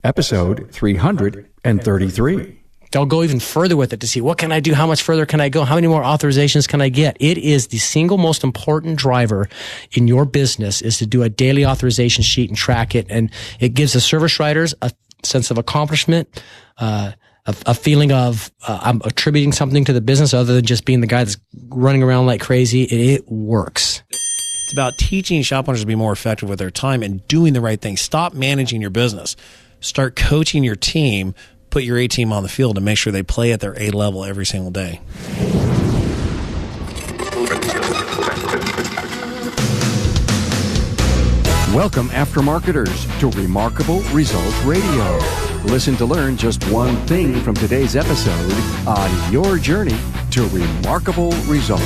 Episode 333. They'll go even further with it to see what can I do, how much further can I go, how many more authorizations can I get. It is the single most important driver in your business is to do a daily authorization sheet and track it. And it gives the service writers a sense of accomplishment, a feeling of I'm attributing something to the business other than just being the guy that's running around like crazy. It works. It's about teaching shop owners to be more effective with their time and doing the right thing. Stop managing your business. Start coaching your team. Put your A team on the field and make sure they play at their A level every single day. Welcome, aftermarketers, to Remarkable Results Radio. Listen to learn just one thing from today's episode on your journey to remarkable results.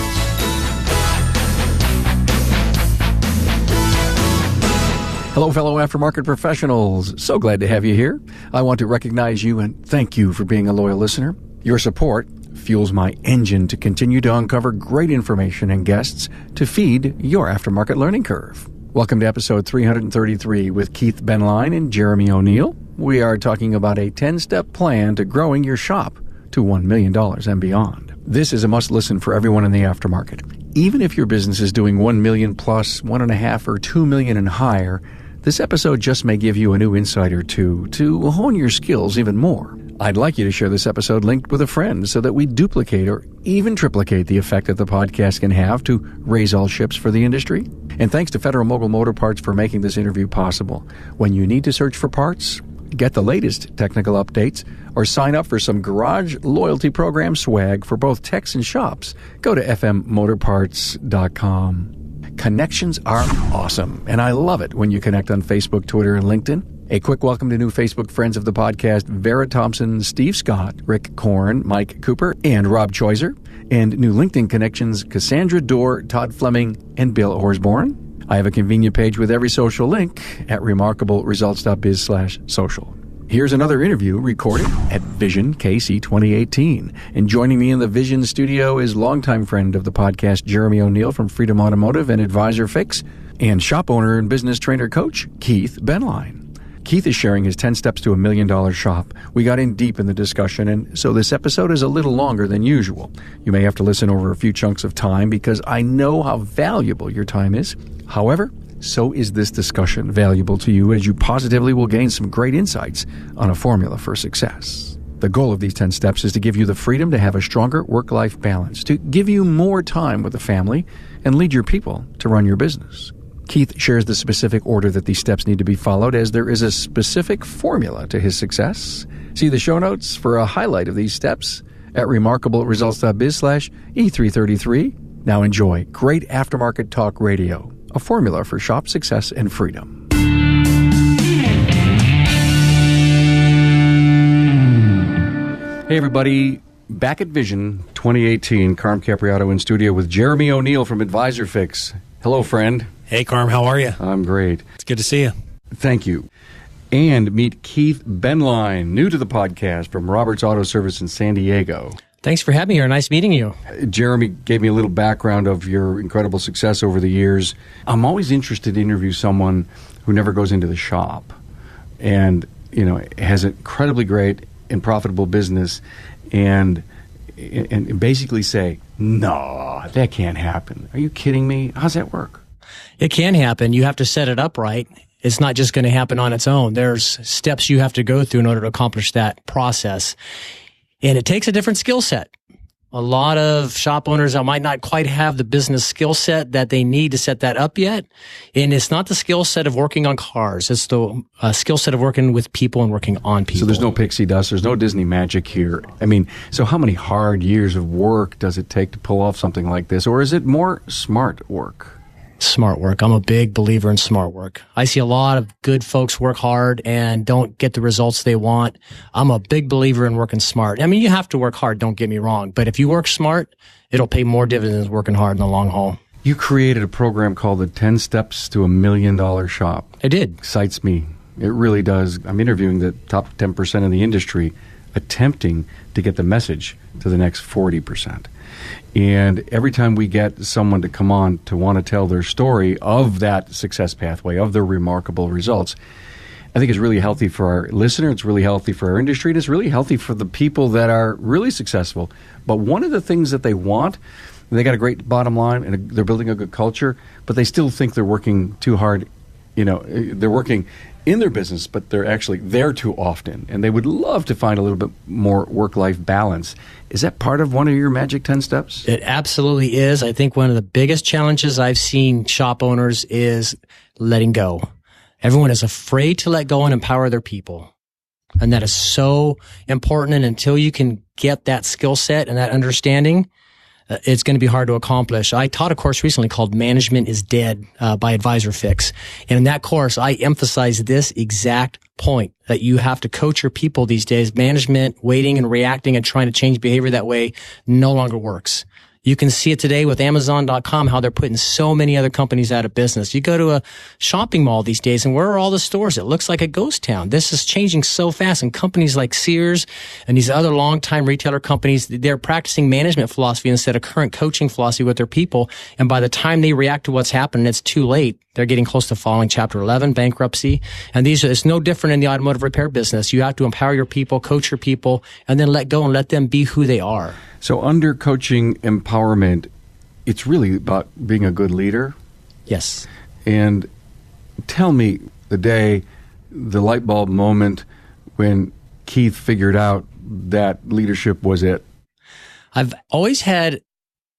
Hello, fellow aftermarket professionals. So glad to have you here. I want to recognize you and thank you for being a loyal listener. Your support fuels my engine to continue to uncover great information and guests to feed your aftermarket learning curve. Welcome to episode 333 with Keith Benline and Jeremy O'Neill. We are talking about a 10-step plan to growing your shop to $1 million and beyond. This is a must-listen for everyone in the aftermarket. Even if your business is doing 1 million plus, 1.5 or 2 million and higher, this episode just may give you a new insight or two to hone your skills even more. I'd like you to share this episode linked with a friend so that we duplicate or even triplicate the effect that the podcast can have to raise all ships for the industry. And thanks to Federal Mogul Motor Parts for making this interview possible. When you need to search for parts, get the latest technical updates, or sign up for some garage loyalty program swag for both techs and shops, go to fmmotorparts.com. Connections are awesome, and I love it when you connect on Facebook, Twitter, and LinkedIn. A quick welcome to new Facebook friends of the podcast, Vera Thompson, Steve Scott, Rick Korn, Mike Cooper, and Rob Choiser, and new LinkedIn connections, Cassandra Dorr, Todd Fleming, and Bill Horsborn. I have a convenient page with every social link at remarkableresults.biz/social. Here's another interview recorded at Vision KC 2018. And joining me in the Vision studio is longtime friend of the podcast, Jeremy O'Neill from Freedom Automotive and Advisor Fix, and shop owner and business trainer coach, Keith Benline. Keith is sharing his 10 steps to $1 million shop. We got in deep in the discussion, and so this episode is a little longer than usual. You may have to listen over a few chunks of time because I know how valuable your time is. However, so is this discussion valuable to you, as you positively will gain some great insights on a formula for success. The goal of these 10 steps is to give you the freedom to have a stronger work-life balance, to give you more time with the family, and lead your people to run your business. Keith shares the specific order that these steps need to be followed, as there is a specific formula to his success. See the show notes for a highlight of these steps at remarkableresults.biz/E333. Now enjoy great aftermarket talk radio, a formula for shop success and freedom. Hey everybody, back at Vision 2018, Carm Capriato in studio with Jeremy O'Neill from Advisor Fix. Hello, friend. Hey, Carm, how are you? I'm great. It's good to see you. Thank you. And meet Keith Benline, new to the podcast from Roberts Auto Service in San Diego. Thanks for having me here. Nice meeting you. Jeremy gave me a little background of your incredible success over the years. I'm always interested to interview someone who never goes into the shop and, has an incredibly great and profitable business and basically say, no, that can't happen. Are you kidding me? How's that work? It can happen. You have to set it up right. It's not just going to happen on its own. There's steps you have to go through in order to accomplish that process. And it takes a different skill set. A lot of shop owners might not quite have the business skill set that they need to set that up yet. And it's not the skill set of working on cars. It's the skill set of working with people and working on people. So there's no pixie dust. There's no Disney magic here. So how many hard years of work does it take to pull off something like this? Or is it more smart work? Smart work. I'm a big believer in smart work. I see a lot of good folks work hard and don't get the results they want. I'm a big believer in working smart. You have to work hard, don't get me wrong. But if you work smart, it'll pay more dividends working hard in the long haul. You created a program called the 10 Steps to $1 Million Shop. I did. Excites me. It really does. I'm interviewing the top 10% of the industry, attempting to get the message to the next 40%. And every time we get someone to come on to want to tell their story of that success pathway, of their remarkable results, I think it's really healthy for our listener. It's really healthy for our industry. And it's really healthy for the people that are really successful. But one of the things that they want, they got a great bottom line and they're building a good culture, but they still think they're working too hard. They're working in their business, but they're actually there too often. And they would love to find a little bit more work-life balance. Is that part of one of your magic 10 steps? It absolutely is. I think one of the biggest challenges I've seen shop owners is letting go. Everyone is afraid to let go and empower their people. And that is so important. And until you can get that skill set and that understanding, it's going to be hard to accomplish. I taught a course recently called Management is Dead by Advisor Fix. And in that course, I emphasize this exact point, that you have to coach your people these days. Management, waiting and reacting and trying to change behavior that way no longer works. You can see it today with Amazon.com, how they're putting so many other companies out of business. You go to a shopping mall these days, and where are all the stores? It looks like a ghost town. This is changing so fast, and companies like Sears and these other longtime retailer companies, they're practicing management philosophy instead of current coaching philosophy with their people. And by the time they react to what's happening, it's too late. They're getting close to filing Chapter 11, bankruptcy. And it's no different in the automotive repair business. You have to empower your people, coach your people, and then let go and let them be who they are. So under coaching empowerment, it's really about being a good leader. Yes. And tell me the light bulb moment when Keith figured out that leadership was it. I've always had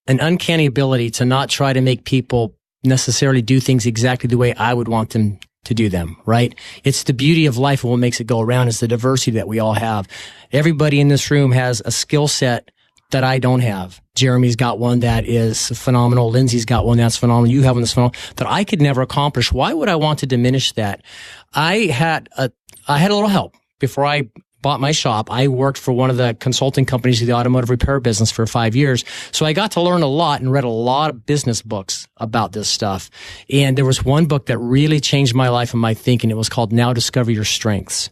an uncanny ability to not try to make people necessarily do things exactly the way I would want them to do them, right? It's the beauty of life and what makes it go around is the diversity that we all have. Everybody in this room has a skill set that I don't have. Jeremy's got one that is phenomenal. Lindsay's got one that's phenomenal. You have one that's phenomenal that I could never accomplish. Why would I want to diminish that? I had a little help before I bought my shop. I worked for one of the consulting companies in the automotive repair business for 5 years. So I got to learn a lot and read a lot of business books about this stuff. And there was one book that really changed my life and my thinking. It was called Now Discover Your Strengths.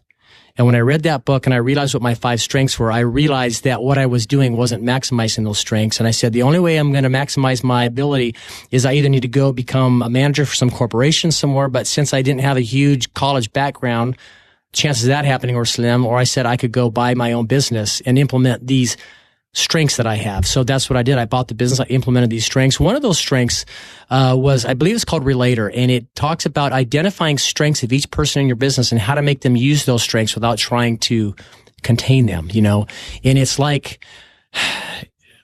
And when I read that book and I realized what my 5 strengths were, I realized that what I was doing wasn't maximizing those strengths. And I said, the only way I'm going to maximize my ability is I either need to go become a manager for some corporation somewhere, but since I didn't have a huge college background, chances of that happening were slim, or I said I could go buy my own business and implement these strengths that I have. So that's what I did. I bought the business. I implemented these strengths. One of those strengths was, I believe it's called Relator, and it talks about identifying strengths of each person in your business and how to make them use those strengths without trying to contain them, And it's like,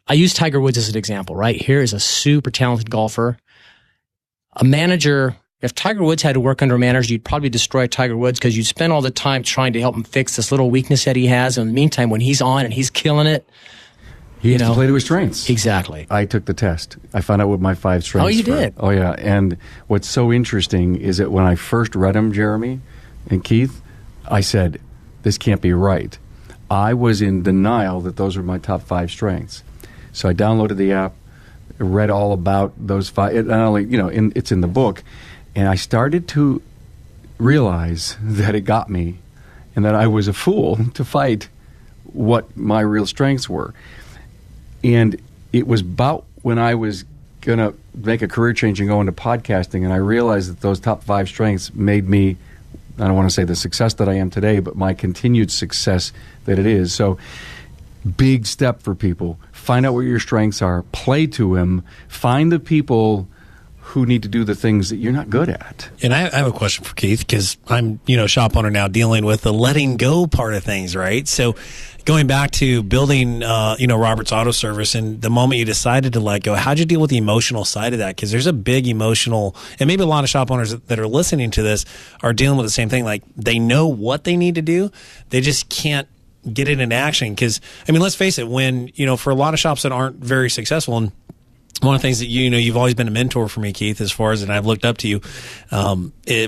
I use Tiger Woods as an example, right? Here is a super talented golfer. A manager, if Tiger Woods had to work under a manager, you'd probably destroy Tiger Woods because you'd spend all the time trying to help him fix this little weakness that he has. And in the meantime, when he's on and he's killing it, he has to play to his strengths. Exactly. I took the test. I found out what my 5 strengths were. Oh, you did? Oh, yeah. And what's so interesting is that when I first read them, Jeremy and Keith, I said, this can't be right. I was in denial that those were my top 5 strengths. So I downloaded the app, read all about those 5. Not only, it's in the book. And I started to realize that it got me and that I was a fool to fight what my real strengths were. And it was about when I was going to make a career change and go into podcasting, and I realized that those top 5 strengths made me, I don't want to say the success that I am today, but my continued success that it is. So big step for people. Find out what your strengths are. Play to them. Find the people who need to do the things that you're not good at. And I have a question for Keith, because I'm, shop owner now, dealing with the letting go part of things, right? So going back to building, Robert's Auto Service, and the moment you decided to let go, how'd you deal with the emotional side of that? Because there's a big emotional, and maybe a lot of shop owners that are listening to this are dealing with the same thing. Like, they know what they need to do, they just can't get it in action. Because, let's face it, when, for a lot of shops that aren't very successful, and one of the things that you've always been a mentor for me, Keith, as far as, and I've looked up to you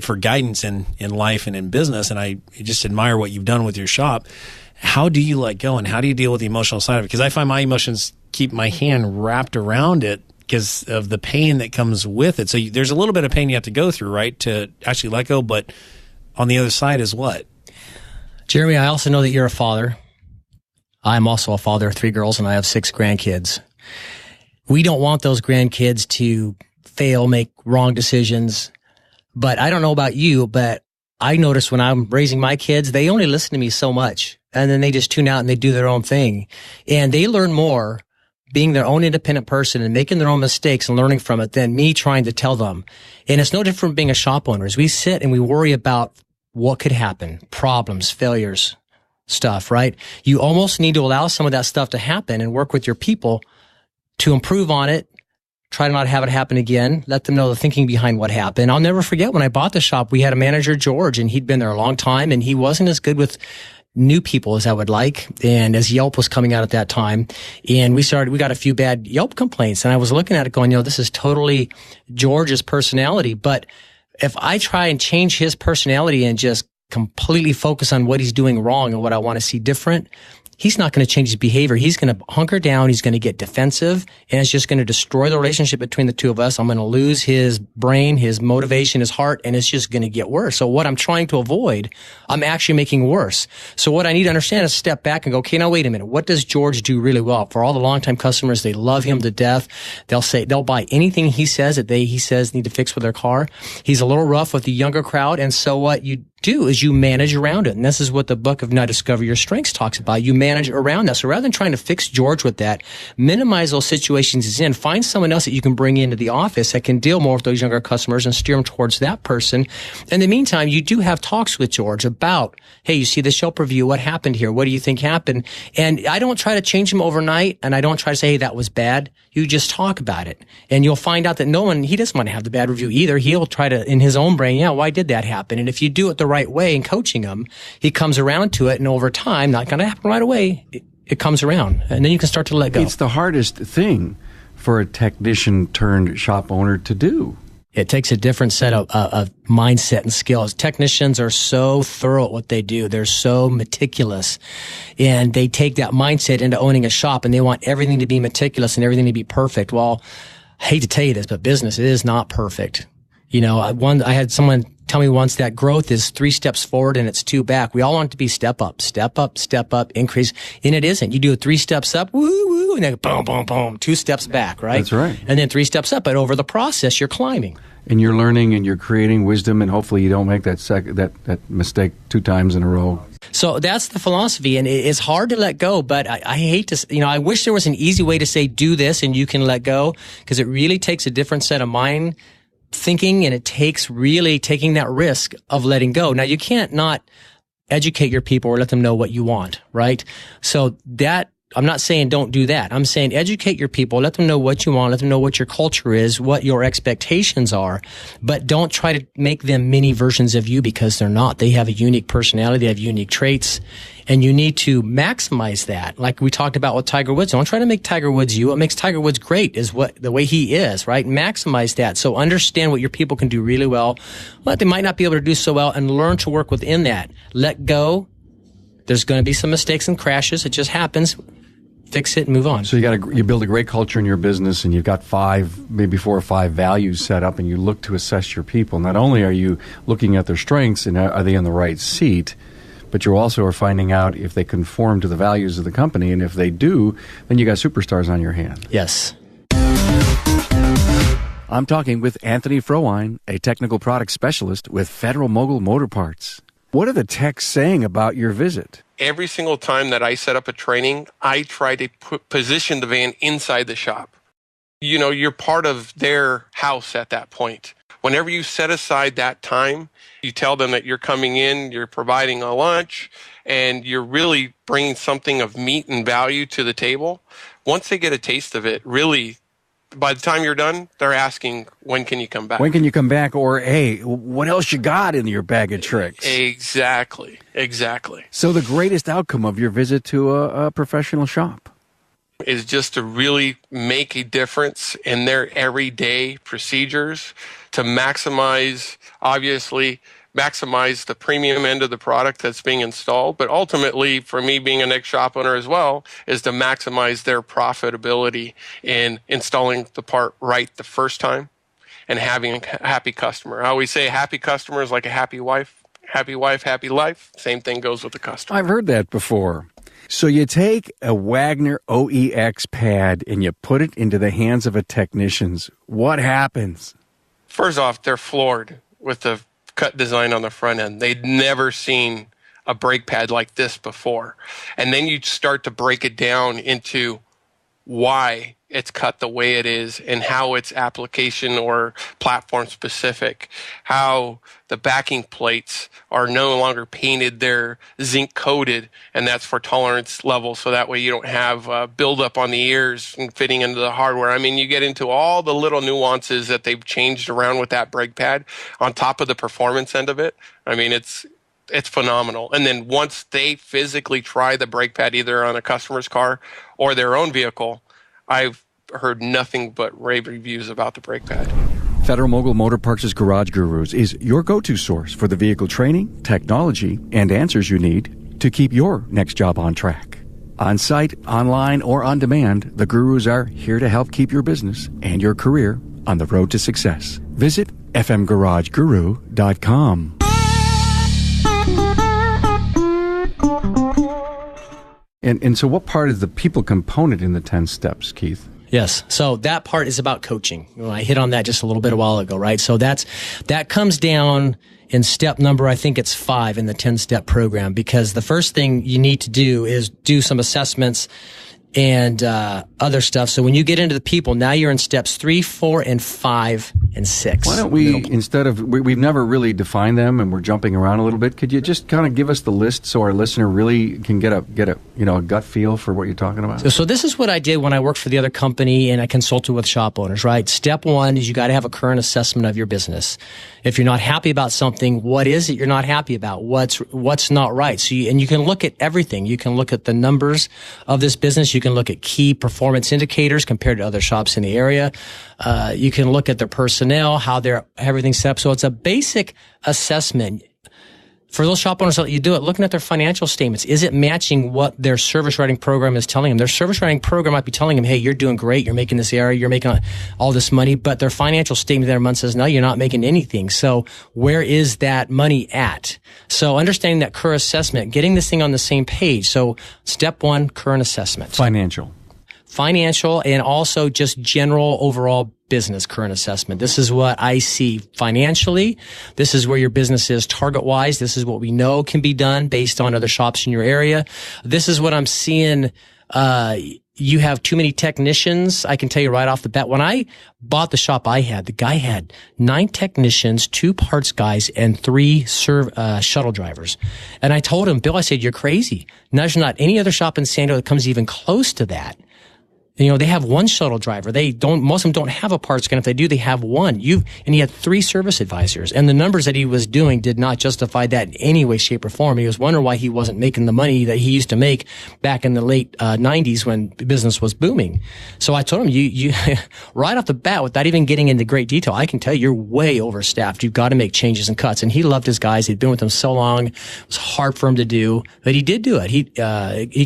for guidance in life and in business, and I just admire what you've done with your shop. How do you let go, and how do you deal with the emotional side of it? Because I find my emotions keep my hand wrapped around it because of the pain that comes with it. So there's a little bit of pain you have to go through, right, to actually let go. But on the other side is what? Jeremy, I also know that you're a father. I'm also a father of 3 girls, and I have 6 grandkids. We don't want those grandkids to fail, make wrong decisions. But I don't know about you, but I notice when I'm raising my kids, they only listen to me so much, and then they just tune out and they do their own thing. And they learn more being their own independent person and making their own mistakes and learning from it than me trying to tell them. And it's no different from being a shop owner. As we sit and we worry about what could happen, problems, failures, stuff, right? You almost need to allow some of that stuff to happen and work with your people to improve on it. Try to not have it happen again. Let them know the thinking behind what happened. I'll never forget when I bought the shop, we had a manager, George, and he'd been there a long time, and he wasn't as good with new people as I would like. And as Yelp was coming out at that time, and we got a few bad Yelp complaints, and I was looking at it going, this is totally George's personality. But if I try and change his personality and just completely focus on what he's doing wrong and what I want to see different, he's not going to change his behavior. He's going to hunker down. He's going to get defensive, and it's just going to destroy the relationship between the two of us. I'm going to lose his brain, his motivation, his heart, and it's just going to get worse. So what I'm trying to avoid, I'm actually making worse. So what I need to understand is step back and go, okay, now wait a minute. What does George do really well? For all the longtime customers, they love him to death. They'll buy anything he says he says need to fix with their car. He's a little rough with the younger crowd, and so what you do is you manage around it. And this is what the book of Now Discover Your Strengths talks about. You manage around that. So rather than trying to fix George with that, minimize those situations he's in. Find someone else that you can bring into the office that can deal more with those younger customers and steer them towards that person. In the meantime, you do have talks with George about, hey, you see the Yelp review. What happened here? What do you think happened? And I don't try to change him overnight, and I don't try to say, hey, that was bad. You just talk about it. And you'll find out that he doesn't want to have the bad review either. He'll try to, in his own brain, why did that happen? And if you do it the right way in coaching him, he comes around to it, and over time, not going to happen right away, it comes around, and then you can start to let go. It's the hardest thing for a technician turned shop owner to do. It takes a different set of mindset and skills. Technicians are so thorough at what they do. They're so meticulous, and they take that mindset into owning a shop, and they want everything to be meticulous and everything to be perfect. Well, I hate to tell you this, but business is not perfect. I had someone tell me once that growth is 3 steps forward and it's 2 back. We all want it to be step up, increase. And it isn't. You do 3 steps up, woo, woo, and then boom, boom, boom, 2 steps back, right? That's right. And then 3 steps up, but over the process, you're climbing. And you're learning and you're creating wisdom, and hopefully you don't make that mistake 2 times in a row. So that's the philosophy, and it's hard to let go, but I hate to, I wish there was an easy way to say do this and you can let go, because it really takes a different set of mind thinking, and it takes really taking that risk of letting go. Now, you can't not educate your people or let them know what you want, right? So that, I'm not saying don't do that. I'm saying educate your people, let them know what you want, let them know what your culture is, what your expectations are, but don't try to make them mini versions of you, because they're not. They have a unique personality, they have unique traits, and you need to maximize that. Like we talked about with Tiger Woods. Don't try to make Tiger Woods you. What makes Tiger Woods great is the way he is, right? Maximize that. So understand what your people can do really well, what they might not be able to do so well, and learn to work within that. Let go. There's going to be some mistakes and crashes. It just happens. Fix it and move on. So you build a great culture in your business, and you've got 5, maybe 4 or 5 values set up, and you look to assess your people. Not only are you looking at their strengths and are they in the right seat, but you also are finding out if they conform to the values of the company, and if they do, then you got superstars on your hand. Yes. I'm talking with Anthony Froline, a technical product specialist with Federal Mogul Motor Parts. What are the techs saying about your visit? Every single time that I set up a training, I try to position the van inside the shop. You're part of their house at that point. Whenever you set aside that time, you tell them that you're coming in, you're providing a lunch, and you're really bringing something of meat and value to the table. Once they get a taste of it, really, by the time you're done, they're asking, when can you come back? When can you come back? Or, hey, what else you got in your bag of tricks? Exactly. So the greatest outcome of your visit to a professional shop is just to really make a difference in their everyday procedures to maximize the premium end of the product that's being installed. But ultimately, for me being an ex-shop owner as well, is to maximize their profitability in installing the part right the first time and having a happy customer. I always say a happy customer is like a happy wife. Happy wife, happy life. Same thing goes with the customer. I've heard that before. So you take a Wagner OEX pad and you put it into the hands of a technician. What happens? First off, they're floored with the cut design on the front end. They'd never seen a brake pad like this before. And then you start to break it down into why it's cut the way it is and how it's application or platform specific, how the backing plates are no longer painted, they're zinc coated, and that's for tolerance level, so that way you don't have buildup on the ears and fitting into the hardware. I mean, you get into all the little nuances that they've changed around with that brake pad on top of the performance end of it. I mean, it's phenomenal. And then once they physically try the brake pad either on a customer's car or their own vehicle, I've heard nothing but rave reviews about the brake pad. Federal Mogul Motor Parts' Garage Gurus is your go-to source for the vehicle training, technology, and answers you need to keep your next job on track. On site, online, or on demand, the Gurus are here to help keep your business and your career on the road to success. Visit fmgarageguru.com. And so what part is the people component in the 10 steps, Keith? Yes. So that part is about coaching. I hit on that just a little bit a while ago, right? So that comes down in step number, I think it's 5 in the 10-step program, because the first thing you need to do is do some assessments and other stuff. So when you get into the people, now you're in steps 3, 4, and 5, and 6. Why don't we, instead of, we've never really defined them and we're jumping around a little bit, could you just kind of give us the list so our listener really can get a gut feel for what you're talking about? So this is what I did when I worked for the other company and I consulted with shop owners, right? Step 1 is you got to have a current assessment of your business. If you're not happy about something, what is it you're not happy about? What's not right? So you can look at everything. You can look at the numbers of this business. You can look at key performance indicators compared to other shops in the area. You can look at their personnel, how everything's set up. So it's a basic assessment. For those shop owners that you do it, looking at their financial statements, is it matching what their service writing program is telling them? Their service writing program might be telling them, hey, you're doing great, you're making this area, you're making all this money, but their financial statement every month says, no, you're not making anything. So where is that money at? So understanding that current assessment, getting this thing on the same page. So step 1, current assessment. Financial and also just general overall business current assessment. This is what I see financially. This is where your business is target-wise. This is what we know can be done based on other shops in your area. This is what I'm seeing. You have too many technicians. I can tell you right off the bat, when I bought the shop I had, the guy had 9 technicians, 2 parts guys, and 3 shuttle drivers. And I told him, Bill, I said, you're crazy. There's not any other shop in San Diego that comes even close to that. They have 1 shuttle driver. Most of them don't have a parts guy. If they do, they have 1. And he had 3 service advisors. And the numbers that he was doing did not justify that in any way, shape, or form. He was wondering why he wasn't making the money that he used to make back in the late 90s when business was booming. So I told him, you right off the bat, without even getting into great detail, I can tell you, you're way overstaffed. You've got to make changes and cuts. And he loved his guys. He'd been with them so long. It was hard for him to do, but he did do it. He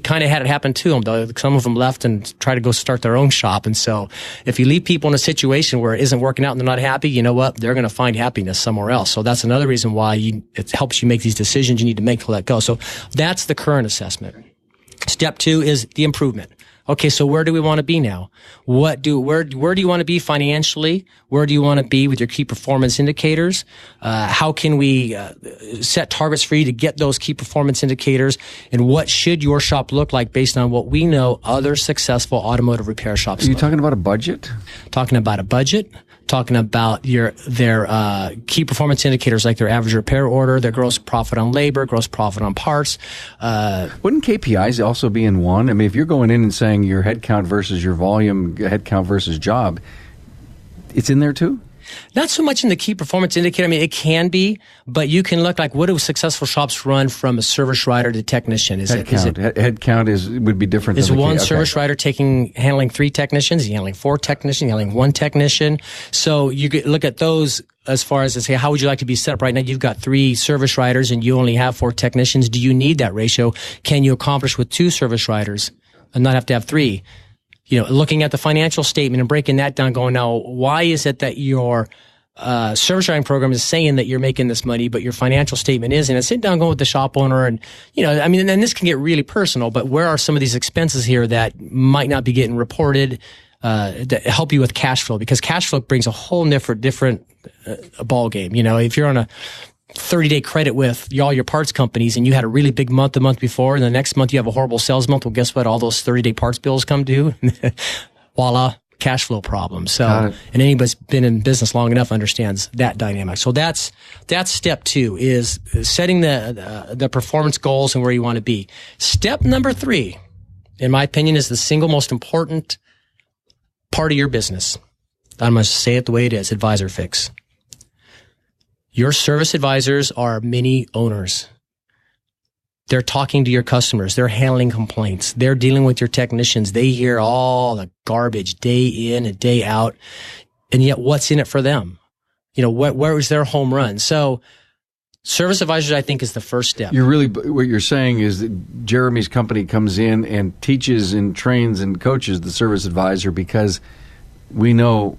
kind of had it happen to him, though. Some of them left and tried to go start their own shop. And so if you leave people in a situation where it isn't working out and they're not happy, you know what? They're going to find happiness somewhere else. So that's another reason why it helps you make these decisions you need to make to let go. So that's the current assessment. Step 2 is the improvement. Okay, so where do we want to be now? Where do you want to be financially? Where do you want to be with your key performance indicators? How can we set targets for you to get those key performance indicators? And what should your shop look like based on what we know other successful automotive repair shops Are you talking about a budget? Talking about a budget. Talking about their key performance indicators like their average repair order, their gross profit on labor, gross profit on parts. Wouldn't KPIs also be in one? I mean, if you're going in and saying your head count versus your volume, head count versus job, it's in there too? Not so much in the key performance indicator. I mean, it can be, but you can look like, what do successful shops run from a service writer to technician? Head count would be different. Is one service writer handling 3 technicians? Is he handling 4 technicians? Is he handling 1 technician? So you could look at those as far as to say, how would you like to be set up right now? You've got 3 service writers and you only have 4 technicians. Do you need that ratio? Can you accomplish with 2 service writers and not have to have 3? Looking at the financial statement and breaking that down, going, now, why is it that your service writing program is saying that you're making this money, but your financial statement isn't? And sit down, going with the shop owner, and and this can get really personal. But where are some of these expenses here that might not be getting reported that help you with cash flow? Because cash flow brings a whole different ball game. If you're on 30-day credit with all your parts companies, and you had a really big month the month before, and the next month you have a horrible sales month. Well, guess what? All those 30-day parts bills come due. Voila, cash flow problem. So, and anybody's been in business long enough understands that dynamic. So that's step 2, is setting the performance goals and where you want to be. Step number 3, in my opinion, is the single most important part of your business. I'm going to say it the way it is, Advisor Fix. Your service advisors are mini owners. They're talking to your customers. They're handling complaints. They're dealing with your technicians. They hear all the garbage day in and day out. And yet what's in it for them? Where was their home run? So service advisors, I think, is the first step. What you're saying is that Jeremy's company comes in and teaches and trains and coaches the service advisor, because we know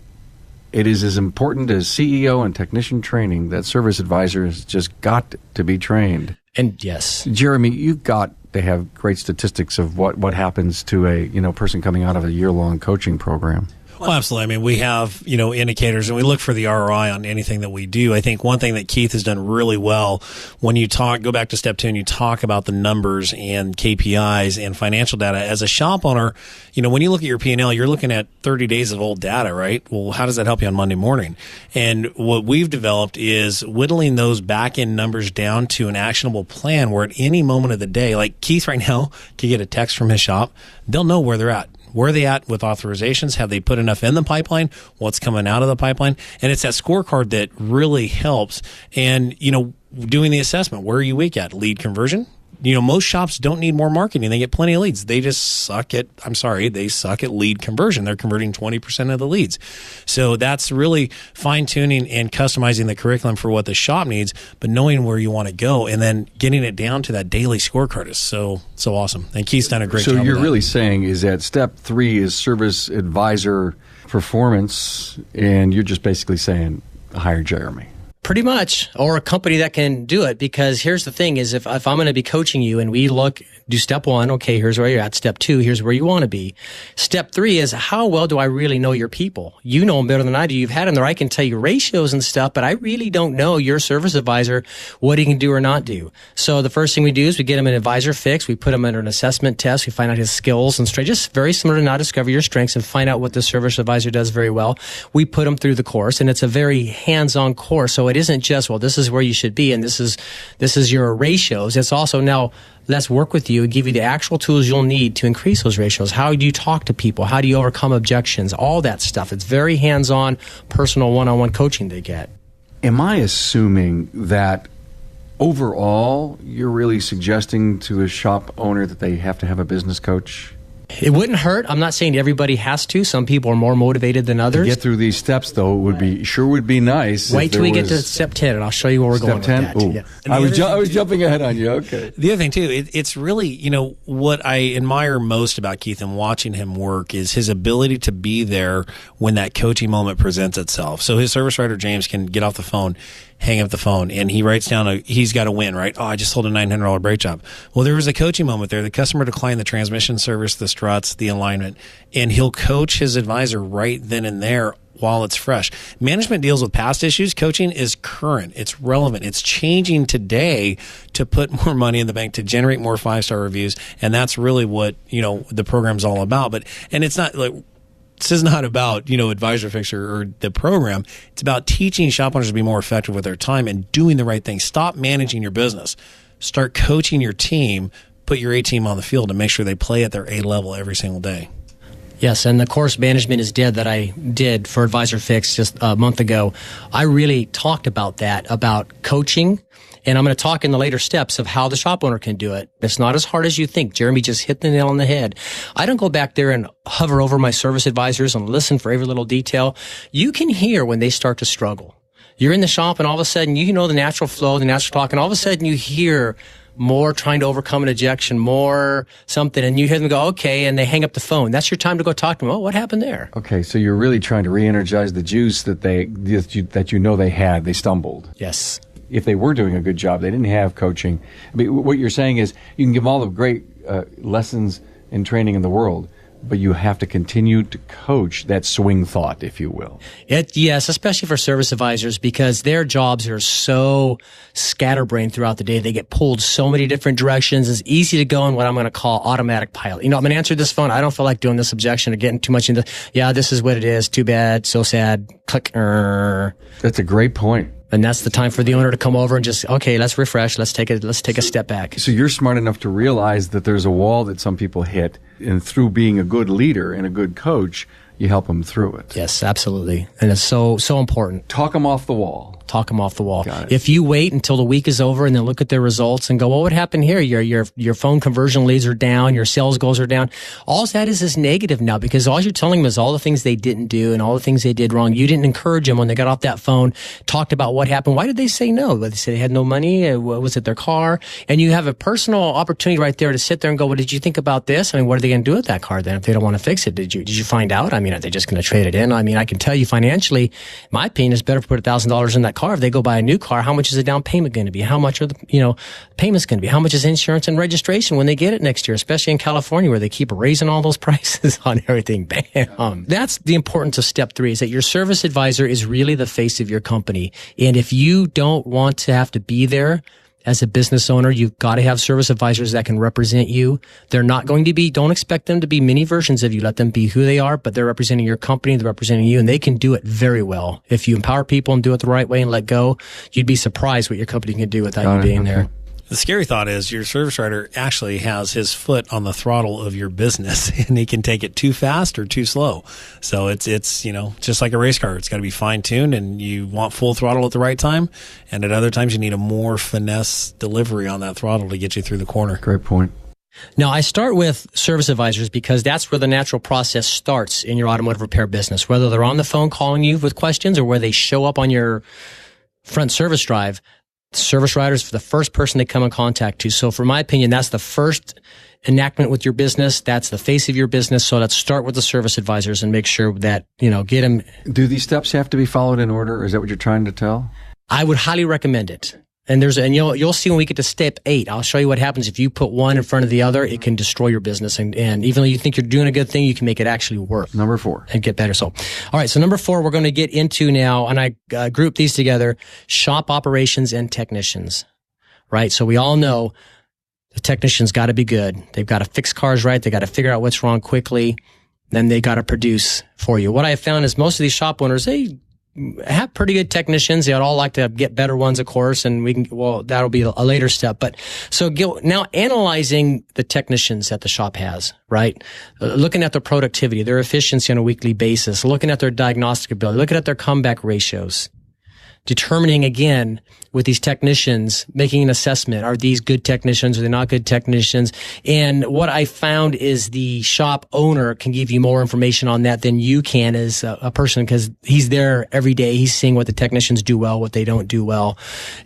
it is as important as CEO and technician training that service advisor has just got to be trained. And yes, Jeremy, you've got to have great statistics of what happens to a person coming out of a year-long coaching program. Well, absolutely. I mean, we have, indicators, and we look for the ROI on anything that we do. I think one thing that Keith has done really well, when you go back to step 2 and you talk about the numbers and KPIs and financial data, as a shop owner, when you look at your P&L, you're looking at 30 days of old data, right? Well, how does that help you on Monday morning? And what we've developed is whittling those back-end numbers down to an actionable plan where at any moment of the day, like Keith right now can get a text from his shop, they'll know where they're at. Where are they at with authorizations? Have they put enough in the pipeline? What's coming out of the pipeline? And it's that scorecard that really helps. And, doing the assessment, where are you weak at? Lead conversion? Most shops don't need more marketing. They get plenty of leads. They just suck at lead conversion. They're converting 20% of the leads. So that's really fine-tuning and customizing the curriculum for what the shop needs, but knowing where you want to go and then getting it down to that daily scorecard is so awesome. And Keith's done a great job. So you're really saying is that step 3 is service advisor performance, and you're just basically saying hire Jeremy. Pretty much, or a company that can do it. Because here's the thing is, if I'm going to be coaching you and we do step 1, okay, here's where you're at. Step 2, here's where you want to be. Step 3 is, how well do I really know your people? You know them better than I do. You've had them there. I can tell you ratios and stuff, but I really don't know your service advisor, what he can do or not do. So the first thing we do is we get him an Advisor Fix. We put him under an assessment test. We find out his skills and strengths, just very similar to Now Discover Your Strengths, and find out what the service advisor does very well. We put him through the course, and it's a very hands-on course. So it isn't just, well, this is where you should be, and this is your ratios. It's also, now let's work with you and give you the actual tools you'll need to increase those ratios. How do you talk to people? How do you overcome objections? All that stuff. It's very hands-on, personal, one-on-one coaching they get. Am I assuming that overall you're really suggesting to a shop owner that they have to have a business coach? It wouldn't hurt. I'm not saying everybody has to. Some people are more motivated than others. To get through these steps, though, would be nice. Wait till we get to step 10, and I'll show you where we're going with that. Ooh. Yeah. I was jumping ahead on you. Okay. The other thing, too, it's really, what I admire most about Keith and watching him work is his ability to be there when that coaching moment presents itself. So his service writer, James, can get off the phone, hang up the phone, and he writes down he's got a win, right? Oh, I just sold a $900 brake job. Well, there was a coaching moment there. The customer declined the transmission service, the struts, the alignment, and he'll coach his advisor right then and there while it's fresh. Management deals with past issues. Coaching is current. It's relevant. It's changing today to put more money in the bank, to generate more 5-star reviews. And that's really what, the program's all about. And it's not like, this is not about, Advisor Fixer or the program. It's about teaching shop owners to be more effective with their time and doing the right thing. Stop managing your business. Start coaching your team. Put your A team on the field and make sure they play at their A level every single day. Yes, and the course Management is Dead that I did for Advisor Fix just a month ago, I really talked about that, about coaching. And I'm going to talk in the later steps of how the shop owner can do it. It's not as hard as you think. Jeremy just hit the nail on the head. I don't go back there and hover over my service advisors and listen for every little detail. You can hear when they start to struggle. You're in the shop and all of a sudden, the natural flow, the natural talk, and all of a sudden you hear more trying to overcome an objection, more something, and you hear them go, okay, and they hang up the phone. That's your time to go talk to them. Oh, what happened there? Okay, so you're really trying to re-energize the juice that they had. They stumbled. Yes. If they were doing a good job, they didn't have coaching. I mean, what you're saying is you can give all the great lessons and training in the world, but you have to continue to coach that swing thought, if you will. Yes, especially for service advisors, because their jobs are so scatterbrained throughout the day. They get pulled so many different directions. It's easy to go in what I'm going to call automatic pilot. I'm going to answer this phone. I don't feel like doing this objection or getting too much into, this is what it is. Too bad. So sad. Click. That's a great point. And that's the time for the owner to come over and just, okay, let's refresh. Let's take a step back. So you're smart enough to realize that there's a wall that some people hit, and through being a good leader and a good coach, you help them through it. Yes, absolutely. And it's so important. Talk them off the wall. Talk them off the wall. Got it. If you wait until the week is over and then look at their results and go, well, what happened here? Your phone conversion leads are down. Your sales goals are down. All that is negative now, because all you're telling them is all the things they didn't do and all the things they did wrong. You didn't encourage them when they got off that phone, talked about what happened. Why did they say no? They said they had no money. Was it their car? And you have a personal opportunity right there to sit there and go, well, did you think about this? I mean, what are they going to do with that car then if they don't want to fix it? Did you find out? I mean, are they just going to trade it in? I mean, I can tell you financially, my opinion is better to put $1,000 in that car. If they go buy a new car, how much is the down payment going to be? How much are the payments going to be? How much is insurance and registration when they get it next year, especially in California where they keep raising all those prices on everything? Bam. That's the importance of step 3, is that your service advisor is really the face of your company. And if you don't want to have to be there as a business owner, you've got to have service advisors that can represent you. They're not going to be, don't expect them to be mini versions of you. Let them be who they are, but they're representing your company, they're representing you, and they can do it very well. If you empower people and do it the right way and let go, you'd be surprised what your company can do without you being there. The scary thought is your service writer actually has his foot on the throttle of your business, and he can take it too fast or too slow. So it's just like a race car. It's got to be fine tuned, and you want full throttle at the right time. And at other times you need a more finesse delivery on that throttle to get you through the corner. Great point. Now, I start with service advisors because that's where the natural process starts in your automotive repair business, whether they're on the phone calling you with questions or where they show up on your front service drive. Service writers for the first person they come in contact to. So from my opinion, that's the first enactment with your business. That's the face of your business. So let's start with the service advisors and make sure that, get them. Do these steps have to be followed in order? Or is that what you're trying to tell? I would highly recommend it. And you'll see when we get to step 8, I'll show you what happens if you put one in front of the other. It can destroy your business. And even though you think you're doing a good thing, you can make it actually work. Number 4. And get better. So, all right. So number 4, we're going to get into now, and I group these together, shop operations and technicians, right? So we all know the technicians got to be good. They've got to fix cars right. They got to figure out what's wrong quickly. Then they got to produce for you. What I have found is most of these shop owners, they have pretty good technicians. They'd all like to get better ones, of course, and that'll be a later step. But so now analyzing the technicians that the shop has, right? Looking at their productivity, their efficiency on a weekly basis, looking at their diagnostic ability, looking at their comeback ratios, determining again with these technicians, making an assessment. Are these good technicians? Are they not good technicians? And what I found is the shop owner can give you more information on that than you can as a person, because he's there every day. He's seeing what the technicians do well, what they don't do well.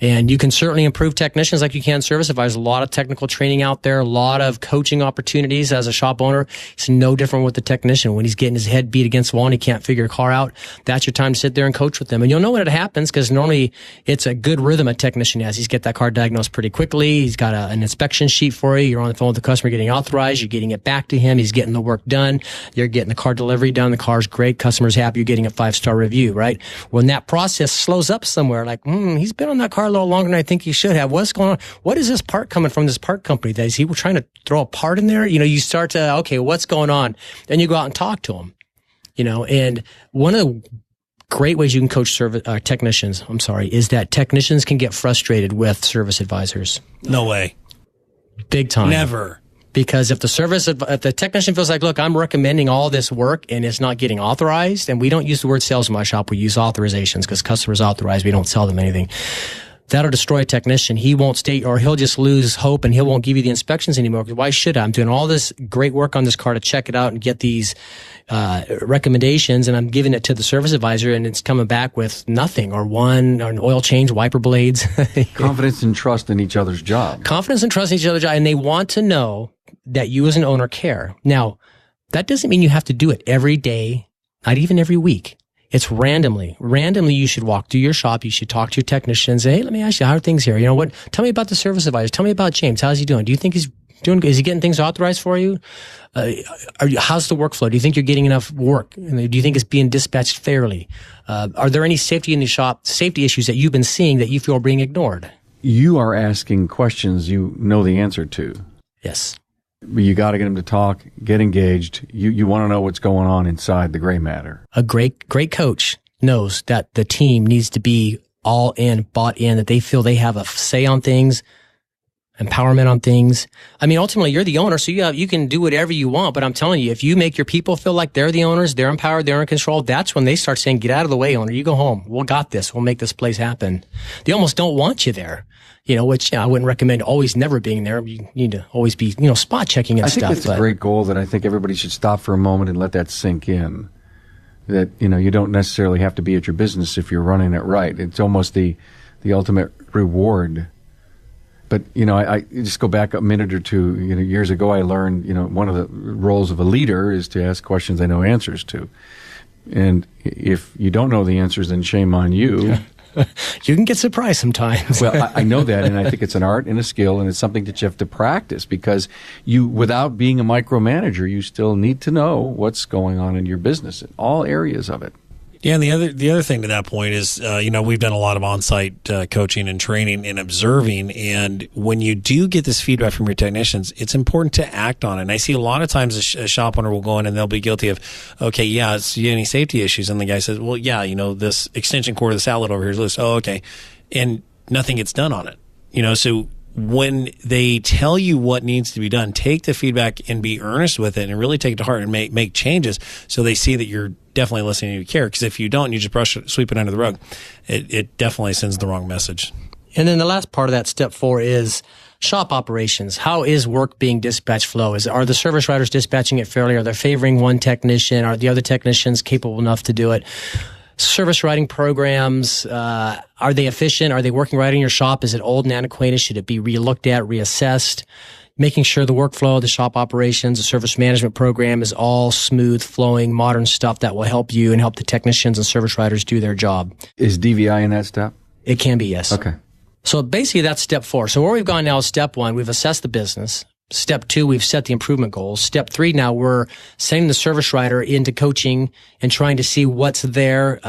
And you can certainly improve technicians like you can service advisors. A lot of technical training out there, a lot of coaching opportunities as a shop owner. It's no different with the technician. When he's getting his head beat against the wall and he can't figure a car out, that's your time to sit there and coach with them. And you'll know when it happens, because normally it's a good rhythm a technician has. He's get that car diagnosed pretty quickly. He's got an inspection sheet for you. You're on the phone with the customer getting authorized. You're getting it back to him. He's getting the work done. You're getting the car delivery done. The car's great. Customer's happy. You're getting a 5-star review, right? When that process slows up somewhere, like, he's been on that car a little longer than I think he should have. What's going on? What is this part coming from this part company? Is he trying to throw a part in there? You start to, okay, what's going on? Then you go out and talk to him, and one of the great ways you can coach technicians, is that technicians can get frustrated with service advisors. No way. Big time. Never. Because if the technician feels like, look, I'm recommending all this work and it's not getting authorized, and we don't use the word sales in my shop, we use authorizations because customers authorize, we don't sell them anything. That'll destroy a technician. He won't stay, or he'll just lose hope and he won't give you the inspections anymore. Why should I? I'm doing all this great work on this car to check it out and get these recommendations, and I'm giving it to the service advisor and it's coming back with nothing, or an oil change, wiper blades. Confidence and trust in each other's job. Confidence and trust in each other's job. And they want to know that you as an owner care. Now, that doesn't mean you have to do it every day, not even every week. It's randomly. Randomly, you should walk through your shop. You should talk to your technician and say, hey, let me ask you, how are things here? Tell me about the service advisor. Tell me about James. How's he doing? Do you think he's Is he getting things authorized for you? How's the workflow? Do you think you're getting enough work? Do you think it's being dispatched fairly? Are there any safety in the shop, safety issues that you've been seeing that you feel are being ignored? You are asking questions you know the answer to. Yes. You got to get them to talk, get engaged. You want to know what's going on inside the gray matter. A great coach knows that the team needs to be all in, bought in, that they feel they have a say on things, empowerment on things. I mean, ultimately, you're the owner, so you can do whatever you want. But I'm telling you, if you make your people feel like they're the owners, they're empowered, they're in control, that's when they start saying, get out of the way, owner. You go home. We'll got this. We'll make this place happen. They almost don't want you there, which I wouldn't recommend always never being there. You need to always be, spot checking and stuff. I think that's a great goal that I think everybody should stop for a moment and let that sink in. That, you don't necessarily have to be at your business if you're running it right. It's almost the ultimate reward. But, I just go back a minute or two. Years ago I learned, one of the roles of a leader is to ask questions I know answers to. And if you don't know the answers, then shame on you. You can get surprised sometimes. Well, I know that, and I think it's an art and a skill, and it's something that you have to practice because without being a micromanager, you still need to know what's going on in your business in all areas of it. Yeah, and the other thing to that point is, we've done a lot of on-site coaching and training and observing, and when you do get this feedback from your technicians, it's important to act on it. And I see a lot of times a shop owner will go in and they'll be guilty of, okay, yeah, it's any safety issues, and the guy says, well, yeah, this extension cord of this outlet over here is loose. Oh, okay, and nothing gets done on it. So when they tell you what needs to be done, take the feedback and be earnest with it and really take it to heart and make changes so they see that you're definitely listening and you care. Because if you don't, you just sweep it under the rug, it definitely sends the wrong message. And then the last part of that step 4 is shop operations. How is work being dispatch flow? Are the service writers dispatching it fairly? Are they favoring one technician? Are the other technicians capable enough to do it? Service writing programs, are they efficient? Are they working right in your shop? Is it old and antiquated? Should it be re-looked at, reassessed? Making sure the workflow, the shop operations, the service management program is all smooth, flowing, modern stuff that will help you and help the technicians and service writers do their job. Is DVI in that step? It can be, yes. Okay. So basically that's step 4. So where we've gone now is step 1, we've assessed the business. Step 2, we've set the improvement goals. Step 3, now we're sending the service writer into coaching and trying to see what's there.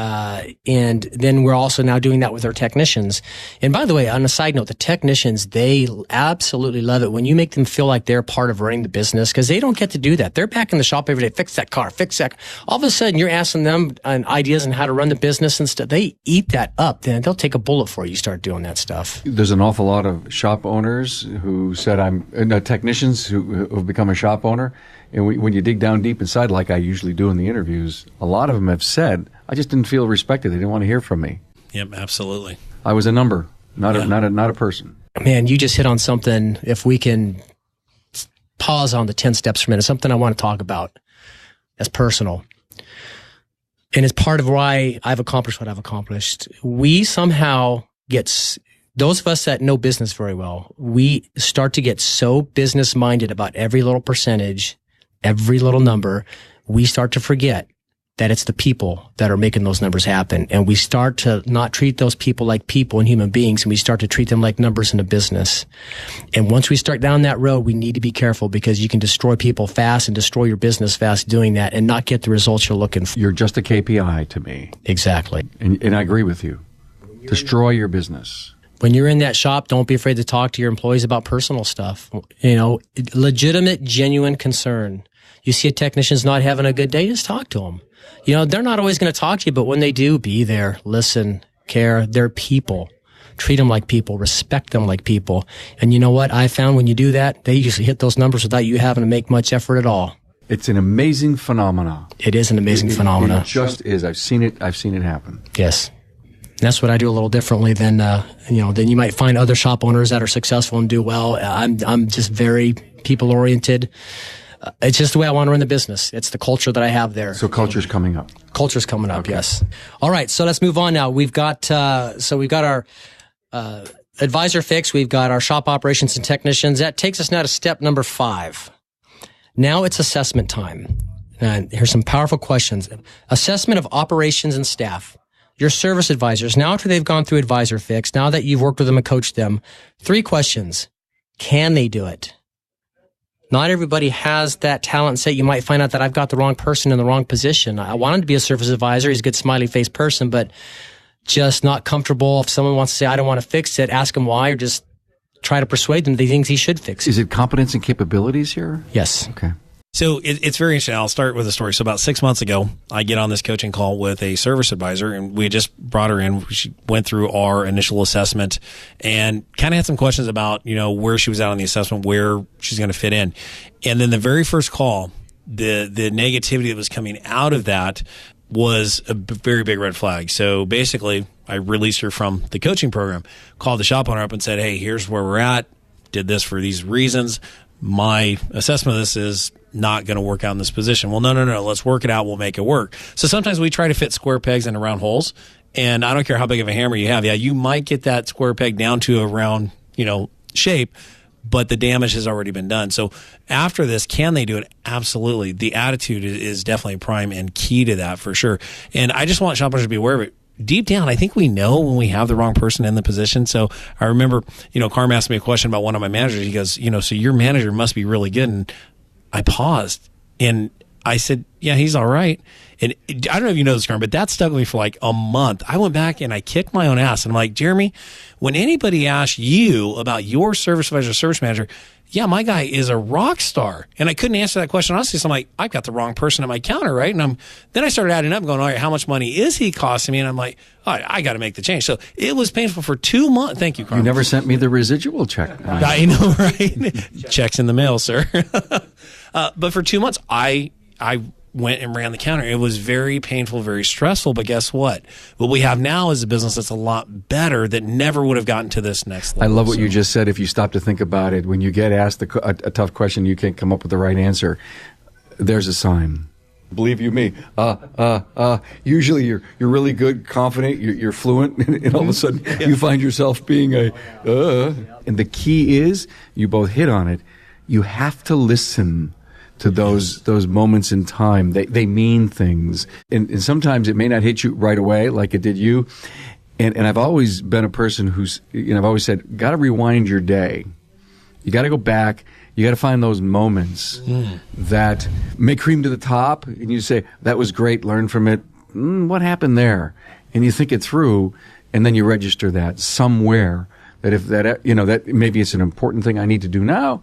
And then we're also now doing that with our technicians. And by the way, on a side note, the technicians, they absolutely love it when you make them feel like they're part of running the business because they don't get to do that. They're back in the shop every day. Fix that car, fix that. All of a sudden you're asking them ideas on how to run the business and stuff. They eat that up. Then they'll take a bullet for you. You start doing that stuff. There's an awful lot of shop owners who said technicians who have become a shop owner, and when you dig down deep inside, like I usually do in the interviews, a lot of them have said, I just didn't feel respected. They didn't want to hear from me. Yep, absolutely. I was a number, not a person. Man, you just hit on something. If we can pause on the 10 steps for a minute, something I want to talk about that's personal. And it's part of why I've accomplished what I've accomplished. We somehow those of us that know business very well, we start to get so business minded about every little percentage, every little number, we start to forget that it's the people that are making those numbers happen. And we start to not treat those people like people and human beings, and we start to treat them like numbers in a business. And once we start down that road, we need to be careful because you can destroy people fast and destroy your business fast doing that and not get the results you're looking for. You're just a KPI to me. Exactly. And I agree with you. Destroy your business. When you're in that shop, don't be afraid to talk to your employees about personal stuff. Legitimate, genuine concern. You see a technician's not having a good day, just talk to them. They're not always going to talk to you, but when they do, be there, listen, care. They're people. Treat them like people, respect them like people. And you know what? I found when you do that, they usually hit those numbers without you having to make much effort at all. It's an amazing phenomena. It is an amazing phenomena. It just is. I've seen it happen. Yes. And that's what I do a little differently than you might find other shop owners that are successful and do well. I'm just very people oriented. It's just the way I want to run the business. It's the culture that I have there. So culture's coming up. Culture's coming up. Okay. Yes. All right. So let's move on now. We've got our advisor fix. We've got our shop operations and technicians. That takes us now to step number 5. Now it's assessment time. And here's some powerful questions. Assessment of operations and staff. Your service advisors, now after they've gone through advisor fix, now that you've worked with them and coached them, 3 questions. Can they do it? Not everybody has that talent set. You might find out that I've got the wrong person in the wrong position. I want him to be a service advisor. He's a good smiley face person, but just not comfortable. If someone wants to say, I don't want to fix it, ask him why, or just try to persuade them that he thinks he should fix it. Is it competence and capabilities here? Yes. Okay. So it's very interesting. I'll start with a story. So about 6 months ago, I get on this coaching call with a service advisor, and we just brought her in. She went through our initial assessment and kind of had some questions about, where she was at on the assessment, where she's going to fit in. And then the very first call, the negativity that was coming out of that was a very big red flag. So basically, I released her from the coaching program, called the shop owner up and said, hey, here's where we're at. Did this for these reasons. My assessment of this is not going to work out in this position. Well, no. Let's work it out. We'll make it work. So sometimes we try to fit square pegs into round holes. And I don't care how big of a hammer you have. Yeah, you might get that square peg down to a round, shape, but the damage has already been done. So after this, can they do it? Absolutely. The attitude is definitely prime and key to that for sure. And I just want shop owners to be aware of it. Deep down, I think we know when we have the wrong person in the position. So I remember, Carm asked me a question about one of my managers. He goes, so your manager must be really good. And I paused and I said, yeah, he's all right. And I don't know if you know this, Carm, but that stuck with me for like a month. I went back and I kicked my own ass. And I'm like, Jeremy, when anybody asks you about your service advisor, service manager, yeah, my guy is a rock star. And I couldn't answer that question honestly. So I'm like, I've got the wrong person at my counter, right? And then I started adding up and going, all right, how much money is he costing me? And I'm like, all right, I got to make the change. So it was painful for 2 months. Thank you, Carm. You never sent me the residual check. I know, right? Checks in the mail, sir. But for 2 months, I went and ran the counter. It was very painful, very stressful. But guess what? What we have now is a business that's a lot better that never would have gotten to this next level. I love what you just said. If you stop to think about it, when you get asked a tough question, you can't come up with the right answer. There's a sign. Believe you me. Usually you're really good, confident, you're fluent, and all of a sudden you find yourself being And the key is, you both hit on it, you have to listen to those moments in time. They mean things. And sometimes it may not hit you right away like it did you. And I've always been a person who's, I've always said, got to rewind your day. You got to go back. You got to find those moments that may cream to the top. And you say, that was great. Learn from it. What happened there? And you think it through, and then you register that somewhere. That if that maybe it's an important thing I need to do now,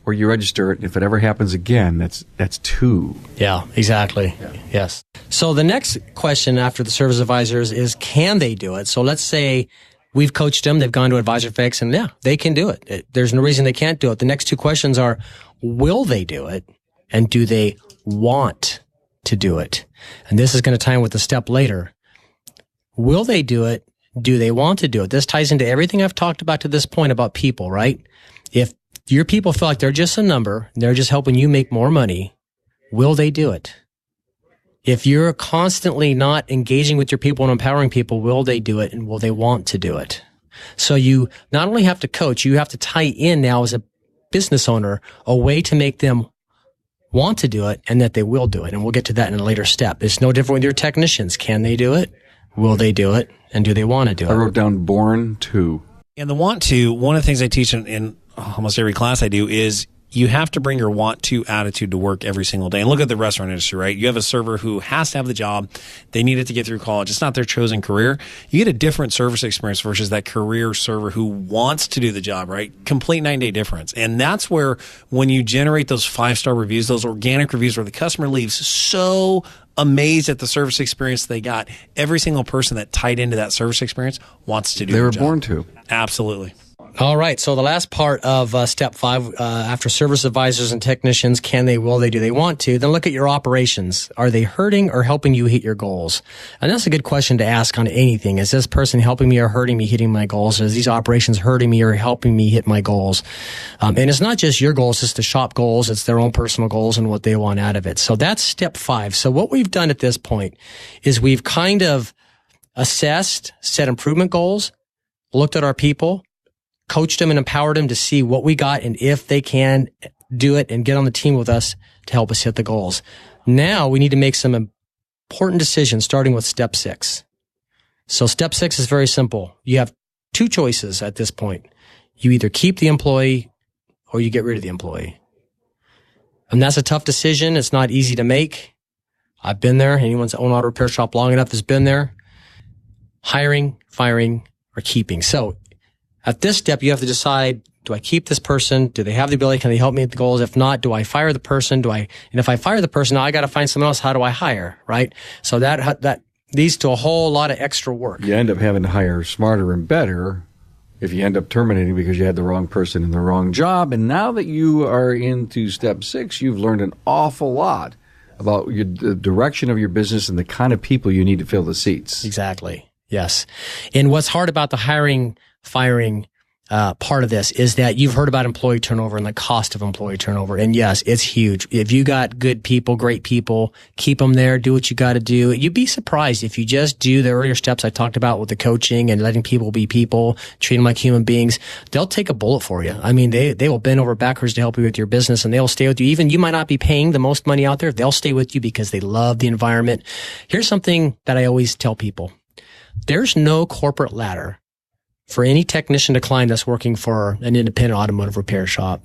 or you register it. If it ever happens again, that's two. Yeah, exactly. Yeah. Yes. So the next question after the service advisors is, can they do it? So let's say we've coached them, they've gone to Advisor Fix, and yeah, they can do it. There's no reason they can't do it. The next two questions are, will they do it? And do they want to do it? And this is going to tie in with the step later. Will they do it? Do they want to do it? This ties into everything I've talked about to this point about people, right? If your people feel like they're just a number, and they're just helping you make more money, will they do it? If you're constantly not engaging with your people and empowering people, will they do it, and will they want to do it? So you not only have to coach, you have to tie in now as a business owner a way to make them want to do it and that they will do it. And we'll get to that in a later step. It's no different with your technicians. Can they do it? Will they do it? And do they want to do it? I wrote down born to. And the want to, one of the things I teach in almost every class I do is you have to bring your want to attitude to work every single day. And look at the restaurant industry, right? You have a server who has to have the job. They need it to get through college. It's not their chosen career. You get a different service experience versus that career server who wants to do the job, right? Complete 9-day difference. And that's where when you generate those 5-star reviews, those organic reviews where the customer leaves so amazed at the service experience they got, every single person that tied into that service experience wants to do They the were job. born to. Absolutely. All right. So the last part of step 5, after service advisors and technicians, can they, will they, do they want to? Then look at your operations. Are they hurting or helping you hit your goals? And that's a good question to ask on anything. Is this person helping me or hurting me hitting my goals? Is these operations hurting me or helping me hit my goals? And it's not just your goals, it's the shop goals. It's their own personal goals and what they want out of it. So that's step 5. So what we've done at this point is we've kind of assessed, set improvement goals, looked at our people, coached them and empowered them to see what we got and if they can do it and get on the team with us to help us hit the goals. Now we need to make some important decisions, starting with step 6. So step 6 is very simple. You have 2 choices at this point. You either keep the employee or you get rid of the employee. And that's a tough decision. It's not easy to make. I've been there. Anyone's owned auto repair shop long enough has been there. Hiring, firing, or keeping. So at this step, you have to decide, do I keep this person? Do they have the ability? Can they help me with the goals? If not, do I fire the person? And if I fire the person, now I got to find someone else. How do I hire? Right? So that leads to a whole lot of extra work. You end up having to hire smarter and better if you end up terminating because you had the wrong person in the wrong job. And now that you are into step 6, you've learned an awful lot about the direction of your business and the kind of people you need to fill the seats. Exactly. Yes. And what's hard about the hiring, firing part of this is that you've heard about employee turnover and the cost of employee turnover. And yes, it's huge. If you got good people, great people, keep them there, do what you got to do. You'd be surprised if you just do the earlier steps I talked about with the coaching and letting people be people, treat them like human beings. They'll take a bullet for you. I mean, they will bend over backwards to help you with your business, and they'll stay with you. Even you might not be paying the most money out there. They'll stay with you because they love the environment. Here's something that I always tell people. There's no corporate ladder for any technician to climb that's working for an independent automotive repair shop.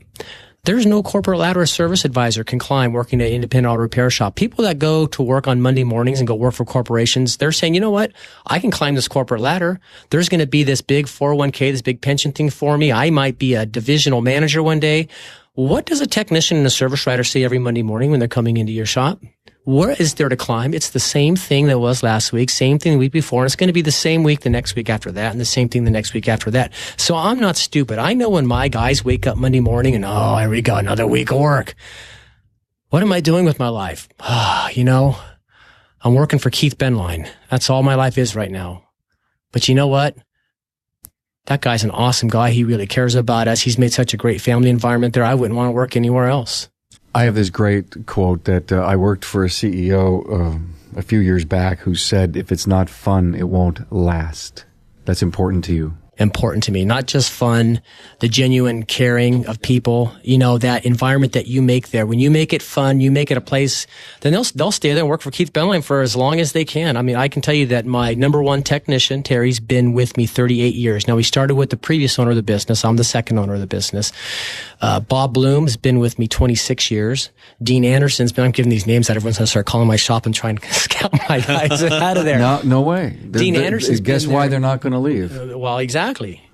There's no corporate ladder a service advisor can climb working at an independent auto repair shop. People that go to work on Monday mornings and go work for corporations, they're saying, you know what? I can climb this corporate ladder. There's going to be this big 401k, this big pension thing for me. I might be a divisional manager one day. What does a technician and a service writer say every Monday morning when they're coming into your shop? What is there to climb? It's the same thing that was last week, same thing the week before, and it's going to be the same week the next week after that, and the same thing the next week after that. So I'm not stupid. I know when my guys wake up Monday morning and, here we go, another week of work. What am I doing with my life? I'm working for Keith Benline. That's all my life is right now. But you know what? That guy's an awesome guy. He really cares about us. He's made such a great family environment there. I wouldn't want to work anywhere else. I have this great quote that I worked for a CEO a few years back who said, if it's not fun, it won't last. That's important to you. Important to me. Not just fun, the genuine caring of people, that environment that you make there. When you make it fun, you make it a place, then they'll stay there and work for Keith Benline for as long as they can. I mean, I can tell you that my number one technician, Terry's been with me 38 years. Now, we started with the previous owner of the business. I'm the second owner of the business. Bob Bloom's been with me 26 years. Dean Anderson's been, I'm giving these names out. Everyone's going to start calling my shop and trying to scout my guys out of there. No way. Dean Anderson's guess why they're not going to leave? Well, exactly.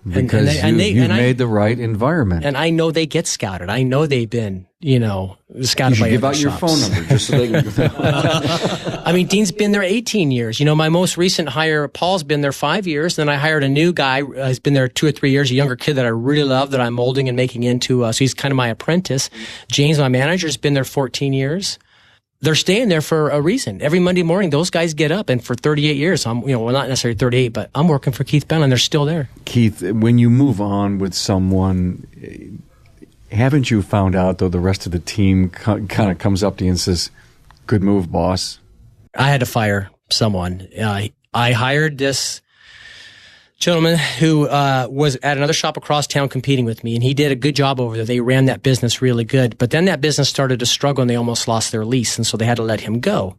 Because you've made the right environment. And I know they get scouted. I know they've been, scouted by other shops. Give out your phone number just so they can. I mean, Dean's been there 18 years. My most recent hire, Paul's been there 5 years. Then I hired a new guy who's been there 2 or 3 years, a younger kid that I really love that I'm molding and making into, so he's kind of my apprentice. James, my manager, has been there 14 years. They're staying there for a reason. Every Monday morning, those guys get up, and for 38 years, I'm, well, not necessarily 38, but I'm working for Keith Benline. They're still there. Keith, when you move on with someone, haven't you found out, though, the rest of the team kind of comes up to you and says, good move, boss? I had to fire someone. I hired this gentleman who was at another shop across town competing with me, and he did a good job over there. They ran that business really good, but then that business started to struggle, and they almost lost their lease, and so they had to let him go.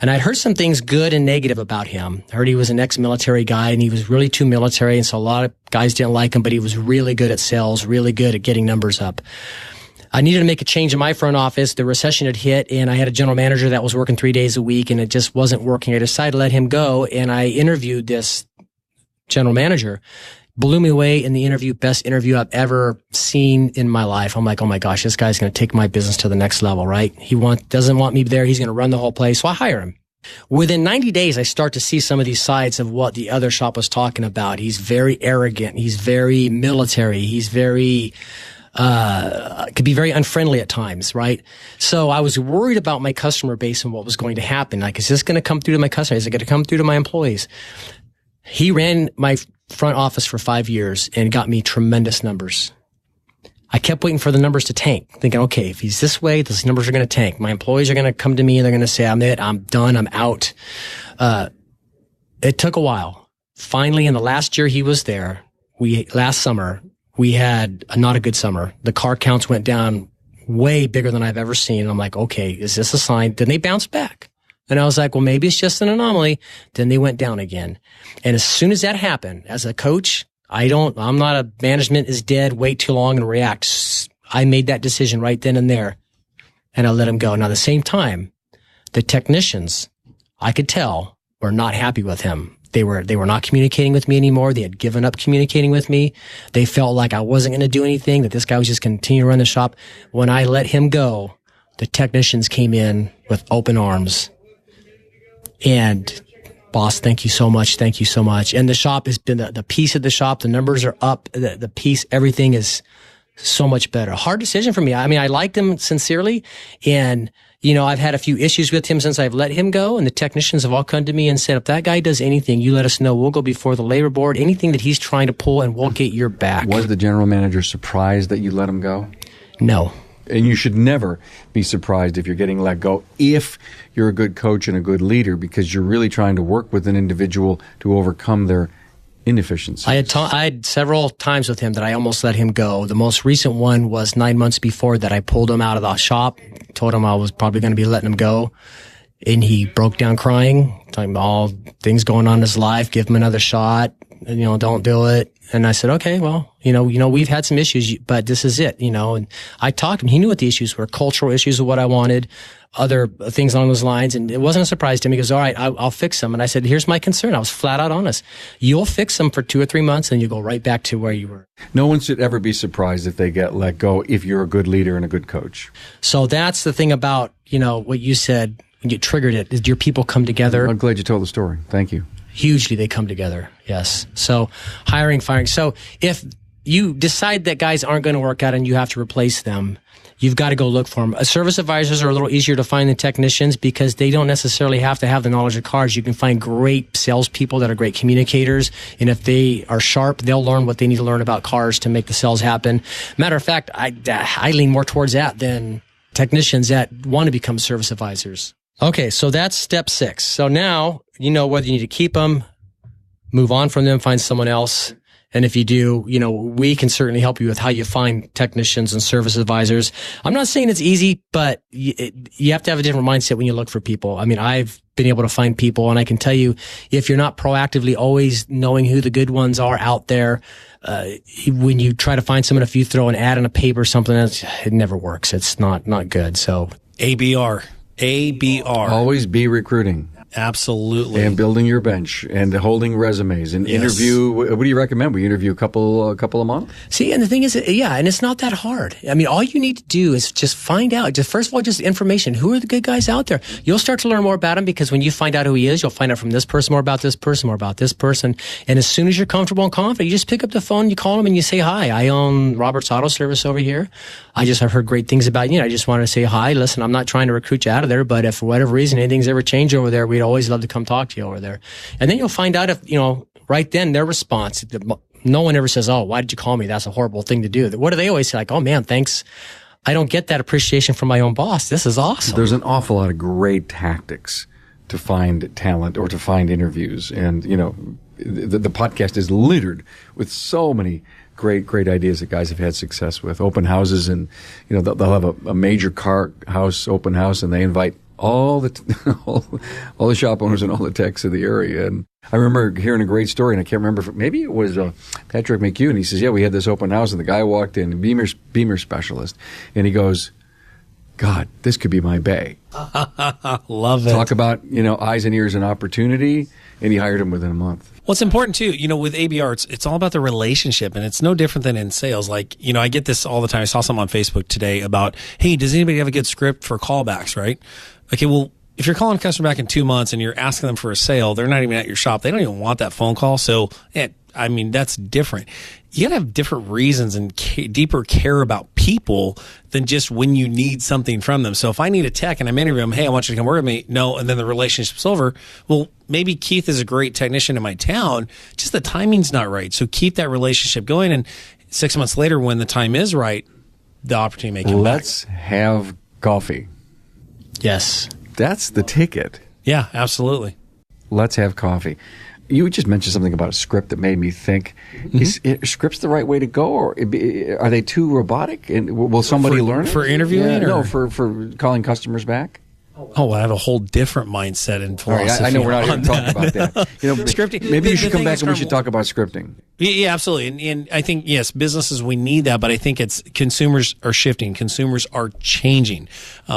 And I'd heard some things good and negative about him. I heard he was an ex-military guy, and he was really too military, and so a lot of guys didn't like him, but he was really good at sales, really good at getting numbers up. I needed to make a change in my front office. The recession had hit, and I had a general manager that was working 3 days a week, and it just wasn't working. I decided to let him go, and I interviewed this general manager. Blew me away in the interview, best interview I've ever seen in my life. I'm like, oh my gosh, this guy's going to take my business to the next level, right? He doesn't want me there. He's going to run the whole place. So I hire him. Within 90 days, I start to see some of these sides of what the other shop was talking about. He's very arrogant. He's very military. He's very, could be very unfriendly at times, right? So I was worried about my customer base and what was going to happen. Like, is this going to come through to my customers? Is it going to come through to my employees? He ran my front office for 5 years and got me tremendous numbers. I kept waiting for the numbers to tank, thinking, okay, if he's this way, those numbers are going to tank. My employees are going to come to me and they're going to say, I'm it, I'm done, I'm out. It took a while. Finally, in the last year he was there, last summer, we had not a good summer. The car counts went down way bigger than I've ever seen. And I'm like, okay, is this a sign? Then they bounced back. And I was like, well, maybe it's just an anomaly. Then they went down again. And as soon as that happened, as a coach, I'm not a management is dead, wait too long and react. I made that decision right then and there. and I let him go. Now, at the same time, the technicians, I could tell, were not happy with him. They were not communicating with me anymore. They had given up communicating with me. They felt like I wasn't going to do anything, that this guy was just going to continue to run the shop. When I let him go, the technicians came in with open arms. And boss, thank you so much. Thank you so much. And the shop has been the piece of the shop. The numbers are up. The piece, everything is so much better. A hard decision for me. I mean, I liked him sincerely, and I've had a few issues with him since I've let him go, and the technicians have all come to me and said, if that guy does anything, you let us know. We'll go before the labor board, anything that he's trying to pull, and we'll get your back. Was the general manager surprised that you let him go? No. And you should never be surprised if you're getting let go if you're a good coach and a good leader, because you're really trying to work with an individual to overcome their inefficiencies. I had several times with him that I almost let him go. The most recent one was 9 months before that. I pulled him out of the shop, told him I was probably going to be letting him go, and he broke down crying, talking about all things going on in his life, give him another shot, and, don't do it. And I said, okay, well, we've had some issues, but this is it, and I talked to him. He knew what the issues were, cultural issues of what I wanted, other things along those lines. And it wasn't a surprise to him. He goes, all right, I'll fix them. And I said, here's my concern. I was flat out honest. You'll fix them for 2 or 3 months and you go right back to where you were. No one should ever be surprised if they get let go if you're a good leader and a good coach. So that's the thing about, what you said when you triggered it, is your people come together. I'm glad you told the story. Thank you. Hugely, they come together. Yes. So hiring, firing. So if you decide that guys aren't going to work out and you have to replace them, you've got to go look for them. Service advisors are a little easier to find than technicians because they don't necessarily have to have the knowledge of cars. You can find great salespeople that are great communicators. And if they are sharp, they'll learn what they need to learn about cars to make the sales happen. Matter of fact, I lean more towards that than technicians that want to become service advisors. Okay, so that's step 6. So now you know whether you need to keep them, move on from them, find someone else. And if you do, we can certainly help you with how you find technicians and service advisors. I'm not saying it's easy, but you have to have a different mindset when you look for people. I mean, I've been able to find people, and I can tell you, if you're not proactively always knowing who the good ones are out there, when you try to find someone, if you throw an ad in a paper or something, it never works. It's not good. So ABR. Always be recruiting. Absolutely. And building your bench and holding resumes and interview. What do you recommend? We interview a couple a month? See, and the thing is, and it's not that hard. I mean, all you need to do is just find out. First of all, just information. Who are the good guys out there? You'll start to learn more about him because when you find out who he is, you'll find out from this person more about this person, more about this person. And as soon as you're comfortable and confident, you just pick up the phone, you call him, and you say, hi, I own Robert's Auto Service over here. I've heard great things about you. I just wanted to say hi. Listen, I'm not trying to recruit you out of there, but if for whatever reason anything's ever changed over there, we'd always love to come talk to you over there. And then you'll find out if, right then their response, no one ever says, oh, why did you call me? That's a horrible thing to do. What do they always say? Like, oh man, thanks. I don't get that appreciation from my own boss. This is awesome. There's an awful lot of great tactics to find talent or to find interviews. And, the podcast is littered with so many great ideas that guys have had success with. Open houses, and they'll have a major car house open house, and they invite all the shop owners and all the techs of the area. And I remember hearing a great story, and I can't remember maybe it was Patrick McHugh, and he says, we had this open house, and the guy walked in, Beamer specialist, and he goes, God, this could be my bay. Love it. Talk about eyes and ears and opportunity, and he hired him within a month. Well, it's important too, with ABR, it's all about the relationship, and it's no different than in sales. Like, I get this all the time. I saw something on Facebook today about, hey, does anybody have a good script for callbacks, right? Okay, well, if you're calling a customer back in 2 months and you're asking them for a sale, they're not even at your shop. They don't even want that phone call. So, that's different. You got to have different reasons and deeper care about people than just when you need something from them. So if I need a tech and I'm interviewing them, hey, I want you to come work with me. No, and then the relationship's over. Well, maybe Keith is a great technician in my town. Just the timing's not right. So keep that relationship going. And 6 months later, when the time is right, the opportunity may come back. Let's have coffee. Yes. That's the ticket. Yeah, absolutely. Let's have coffee. You just mentioned something about a script that made me think, is scripts the right way to go, or are they too robotic? And will somebody learn it? For interviewing? Yeah, no, for calling customers back? Oh, I have a whole different mindset and All right, philosophy. I know we're not here talking about that. Scripting. Maybe you should come thing back is and we from- should talk about scripting. Yeah, absolutely. And I think, yes, businesses, we need that, but I think it's consumers are shifting. Consumers are changing.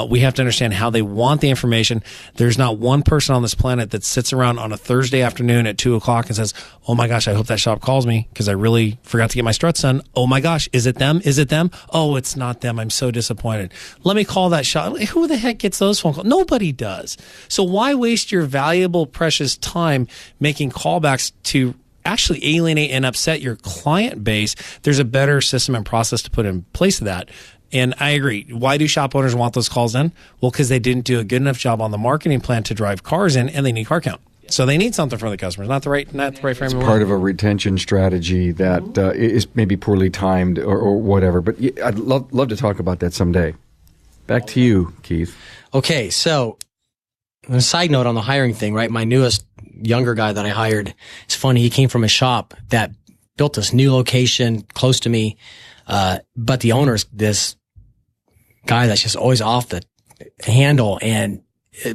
We have to understand how they want the information. There's not one person on this planet that sits around on a Thursday afternoon at 2:00 and says, oh my gosh, I hope that shop calls me because I really forgot to get my struts done. Oh my gosh, is it them? Is it them? Oh, it's not them. I'm so disappointed. Let me call that shop. Who the heck gets those phone calls? Nobody does. So why waste your valuable, precious time making callbacks to actually alienate and upset your client base? There's a better system and process to put in place of that. And I agree. Why do shop owners want those calls in? Well, because they didn't do a good enough job on the marketing plan to drive cars in, and they need car count. So they need something from the customers, not the right frame of Part of a retention strategy that is maybe poorly timed or whatever. But I'd love to talk about that someday. Back to you, Keith. Okay, so on a side note on the hiring thing, right? My newest younger guy that I hired, it's funny. He came from a shop that built this new location close to me. But the owner's this guy that's just always off the handle, and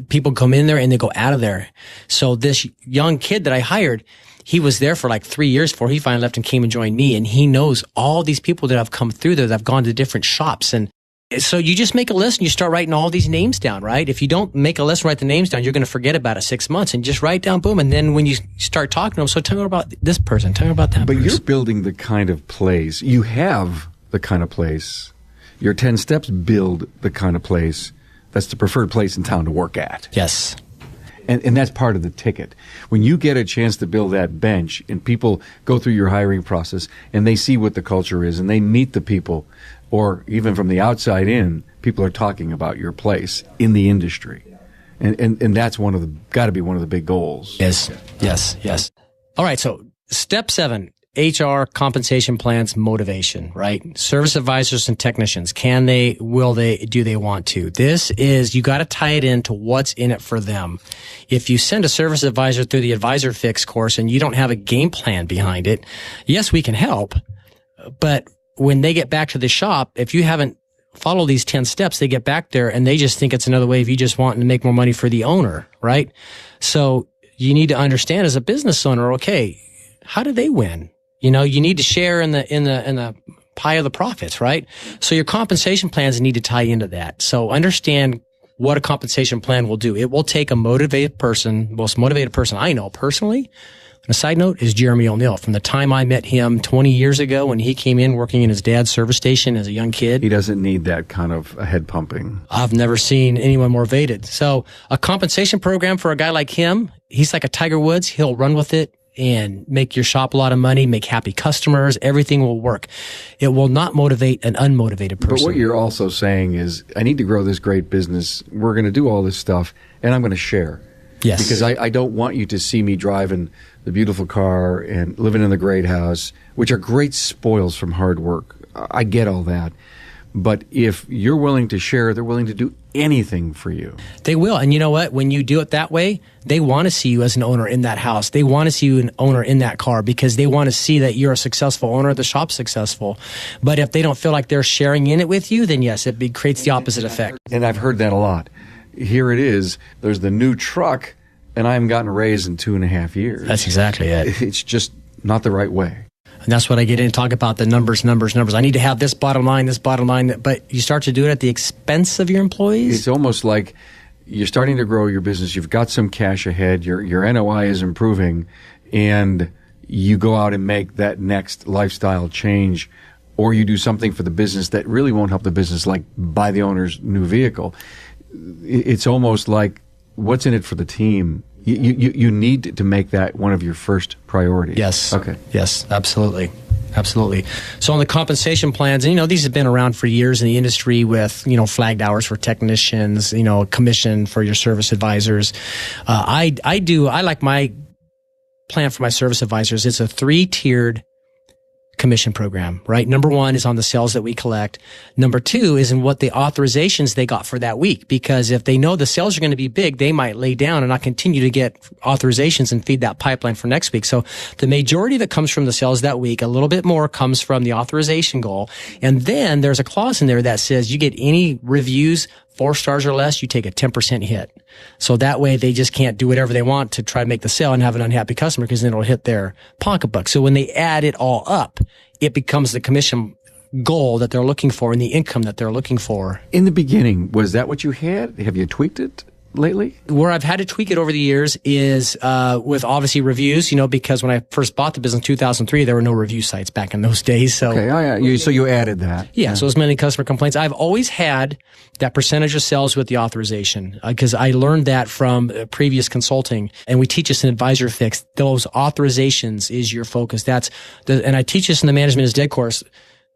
people come in there and they go out of there. So this young kid that I hired, he was there for like 3 years before he finally left and came and joined me. And he knows all these people that have come through there that have gone to different shops. And so you just make a list and you start writing all these names down, right? If you don't make a list and write the names down, you're going to forget about it 6 months, and just write down, boom. And then when you start talking to them, so tell me about this person, tell me about that But person. you're building the kind of place. You have the kind of place. Your 10 steps build the kind of place that's the preferred place in town to work at. Yes. And that's part of the ticket. When you get a chance to build that bench and people go through your hiring process and they see what the culture is and they meet the people, or even from the outside in, people are talking about your place in the industry. And that's got to be one of the big goals. Yes. All right. So step 7, HR, compensation plans, motivation, right? Service advisors and technicians. Do they want to? This is, you got to tie it into what's in it for them. If you send a service advisor through the Advisor Fix course and you don't have a game plan behind it, yes, we can help. But when they get back to the shop, if you haven't followed these 10 steps, they get back there and they just think it's another way of you just wanting to make more money for the owner, right? So you need to understand as a business owner, okay, how do they win? You know, you need to share in the pie of the profits, right? So your compensation plans need to tie into that. So understand what a compensation plan will do. It will take a motivated person, most motivated person I know personally. And a side note is Jeremy O'Neill. From the time I met him 20 years ago when he came in working in his dad's service station as a young kid. He doesn't need that kind of head pumping. I've never seen anyone more motivated. So a compensation program for a guy like him, he's like a Tiger Woods. He'll run with it and make your shop a lot of money, make happy customers. Everything will work. It will not motivate an unmotivated person. But what you're also saying is, I need to grow this great business. We're going to do all this stuff, and I'm going to share. Yes. Because I don't want you to see me driving the beautiful car and living in the great house, which are great spoils from hard work. I get all that. But if you're willing to share, they're willing to do anything for you. They will. And you know what? When you do it that way, they want to see you as an owner in that house. They want to see you an owner in that car because they want to see that you're a successful owner, the shop's successful. But if they don't feel like they're sharing in it with you, then yes, it creates the opposite effect. And I've heard that a lot. Here it is. There's the new truck, and I haven't gotten a raise in 2.5 years. That's exactly it. It's just not the right way. And that's what I get in and talk about, the numbers. I need to have this bottom line. But you start to do it at the expense of your employees. It's almost like you're starting to grow your business. You've got some cash ahead. Your NOI is improving, and you go out and make that next lifestyle change, or you do something for the business that really won't help the business, like buy the owner's new vehicle. It's almost like, what's in it for the team? You need to make that one of your first priorities. Yes. Okay. Yes, absolutely. Absolutely. So on the compensation plans, and these have been around for years in the industry with, flagged hours for technicians, commission for your service advisors. I like my plan for my service advisors. It's a 3-tiered commission program, right? Number 1 is on the sales that we collect. Number 2 is in what the authorizations they got for that week. Because if they know the sales are going to be big, they might lay down and not continue to get authorizations and feed that pipeline for next week. So the majority that comes from the sales that week, a little bit more comes from the authorization goal. And then there's a clause in there that says you get any reviews 4 stars or less, you take a 10% hit. So that way they just can't do whatever they want to try to make the sale and have an unhappy customer, because then it'll hit their pocketbook. So when they add it all up, it becomes the commission goal that they're looking for and the income that they're looking for. In the beginning, was that what you had? Have you tweaked it lately? Where I've had to tweak it over the years is with obviously reviews, because when I first bought the business in 2003, there were no review sites back in those days. So okay, so you added that. Yeah, so as many customer complaints. I've always had that percentage of sales with the authorization, because I learned that from previous consulting, and we teach this in Advisor Fix. Those authorizations is your focus. And I teach this in the Management is Dead course.